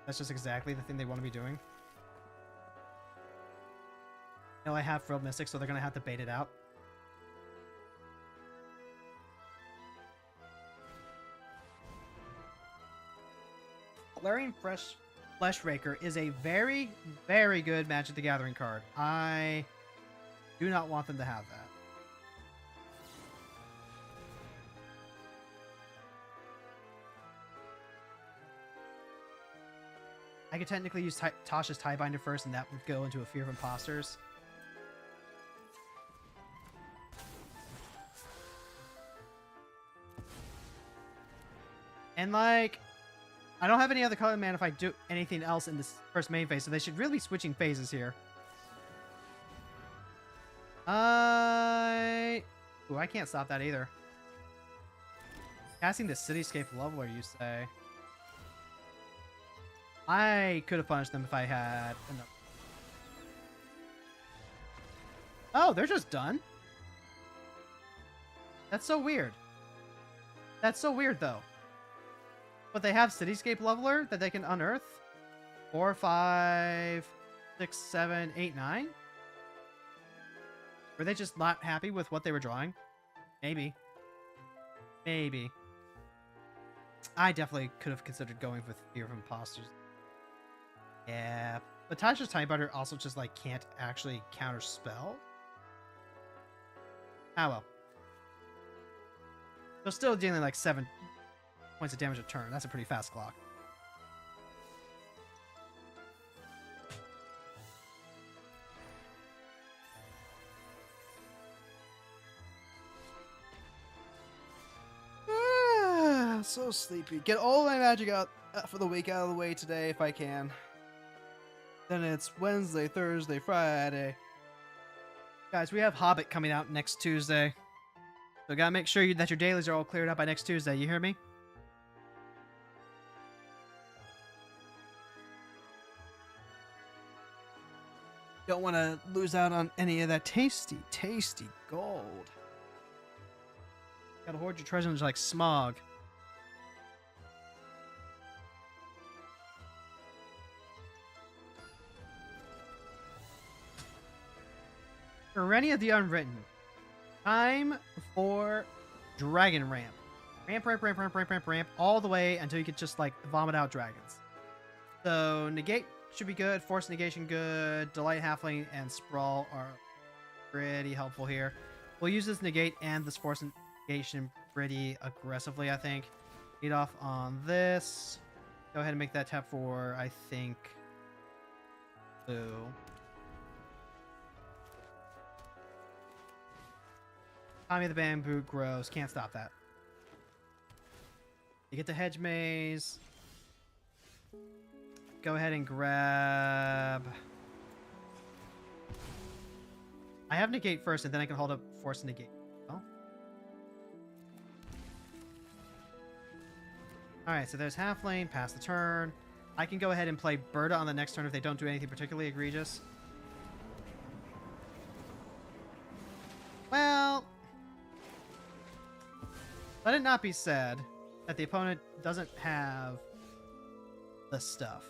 That's just exactly the thing they want to be doing. No, I have Frilled Mystic, so they're going to have to bait it out. Galarian Flesh Raker is a very, very good Magic the Gathering card. I do not want them to have that. I could technically use Tasha's Tiebinder first, and that would go into a Fear of Imposters. And, like, I don't have any other color mana if I do anything else in this first main phase, so they should really be switching phases here. Ooh, I can't stop that either. Casting the Cityscape Leveler, you say? I could have punished them if I had enough. Oh, they're just done? That's so weird. That's so weird, though. But they have Cityscape Leveler that they can unearth? 4, 5, 6, 7, 8, 9? Were they just not happy with what they were drawing? Maybe. Maybe. I definitely could have considered going with Fear of Imposters. Yeah. But Tasha's Tiebinder also just, like, can't actually counter spell. Ah, well. They're still dealing, like, 7 points of damage a turn. That's a pretty fast clock. So sleepy. Get all my magic out for the week out of the way today if I can. Then it's Wednesday, Thursday, Friday. Guys, we have Hobbit coming out next Tuesday. So gotta make sure that your dailies are all cleared up by next Tuesday. You hear me? Don't want to lose out on any of that tasty, tasty gold. Gotta hoard your treasures like Smog. Serenity of the Unwritten. Time for Dragon Ramp. Ramp, all the way until you can just, like, vomit out dragons. So, Negate should be good. Force Negation good. Delight Halfling and Sprawl are pretty helpful here. We'll use this Negate and this Force Negation pretty aggressively, I think. Lead off on this. Go ahead and make that tap for, I think, blue. Tommy the Bamboo grows. Can't stop that. You get the Hedge Maze. Go ahead and grab... I have Negate first, and then I can hold up Force Negate. Oh. Alright, so there's Halflane. Pass the turn. I can go ahead and play Berta on the next turn if they don't do anything particularly egregious. Well... let it not be said that the opponent doesn't have the stuff.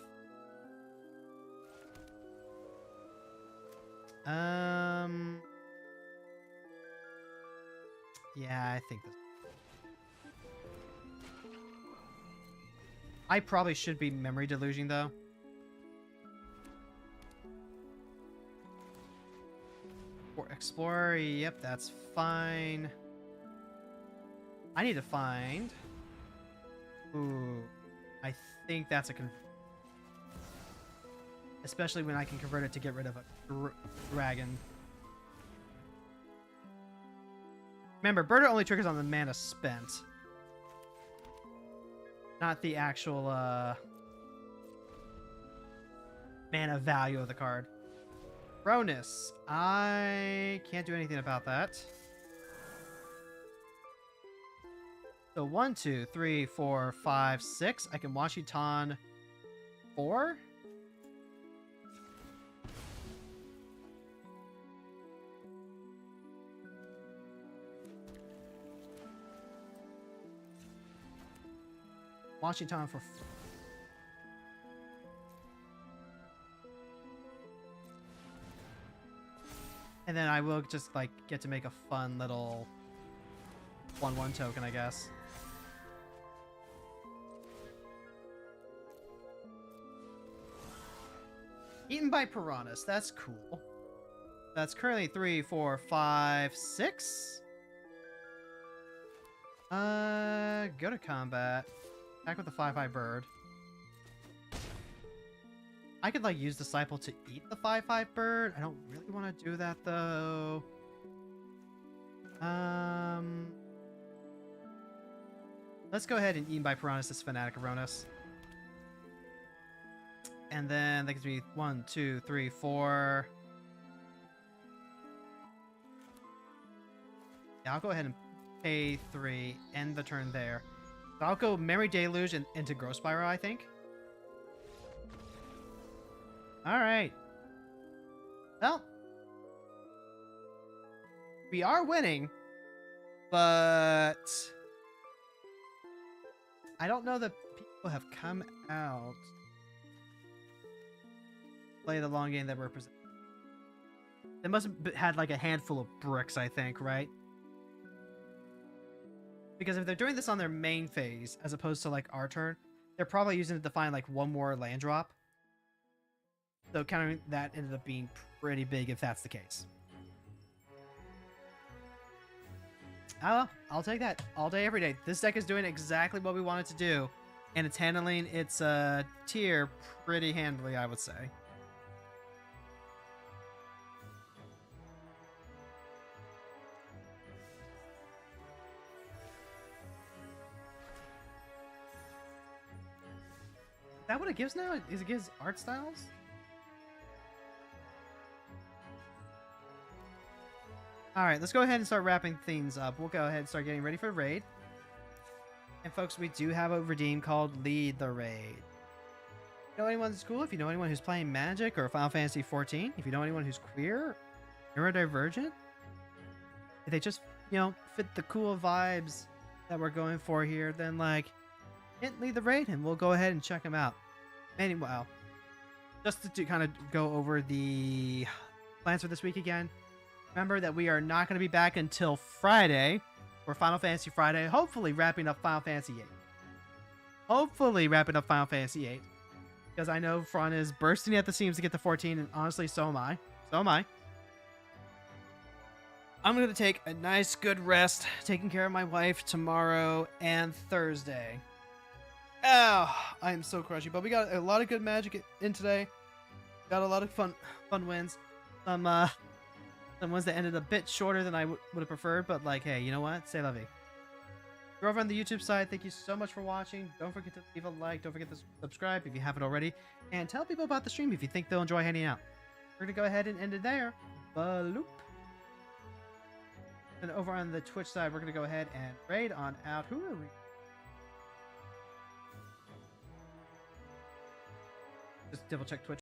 Yeah, I think this. I probably should be Memory Delusion, though. For Explorer, yep, that's fine. I need to find... Ooh, I think that's a especially when I can convert it to get rid of a dragon. Remember, Birder only triggers on the mana spent. Not the actual mana value of the card. Cronus. I can't do anything about that. So 1, 2, 3, 4, 5, 6. I can Washitan 4. Washitan for... And then I will just, like, get to make a fun little 1/1 token, I guess. Eaten by piranhas. That's cool. That's currently 3, 4, 5, 6. Go to combat. Attack with the 5/5 bird. I could, like, use Disciple to eat the 5/5 bird. I don't really want to do that, though. Let's go ahead and Eaten by Piranhas this Fanatic Aronis. And then that gives me 1, 2, 3, 4. Yeah, I'll go ahead and pay 3, end the turn there. So I'll go Memory Deluge and into Growth Spiral, I think. Alright. Well. We are winning. But I don't know that people have come out to play the long game that we're presenting. They must have had like a handful of bricks, I think, right? Because if they're doing this on their main phase, as opposed to like our turn, they're probably using it to find like one more land drop. So counting that ended up being pretty big if that's the case. I'll take that all day, every day. This deck is doing exactly what we want it to do, and it's handling its tier pretty handily, I would say. Is that what it gives now? Is it gives art styles? Alright, let's go ahead and start wrapping things up. We'll go ahead and start getting ready for the raid. And folks, we do have a redeem called Lead the Raid. If you know anyone who's cool, if you know anyone who's playing Magic or Final Fantasy XIV, if you know anyone who's queer, neurodivergent, if they just, you know, fit the cool vibes that we're going for here, then like, hit Lead the Raid and we'll go ahead and check them out. Anyway, just to kind of go over the plans for this week again. Remember that we are not going to be back until Friday for Final Fantasy Friday. Hopefully wrapping up Final Fantasy VIII. Hopefully wrapping up Final Fantasy VIII. Because I know Fron is bursting at the seams to get to 14, and honestly, so am I. So am I. I'm going to take a nice, good rest, taking care of my wife tomorrow and Thursday. Oh, I am so crushy. But we got a lot of good magic in today. Got a lot of fun wins. Some ones that ended a bit shorter than I would have preferred, but like, hey, you know what? Say la vie. If you're over on the YouTube side, thank you so much for watching. Don't forget to leave a like. Don't forget to subscribe if you haven't already. And tell people about the stream if you think they'll enjoy hanging out. We're going to go ahead and end it there. Baloop. And over on the Twitch side, we're going to go ahead and raid on out. Who are we? Just double check Twitch.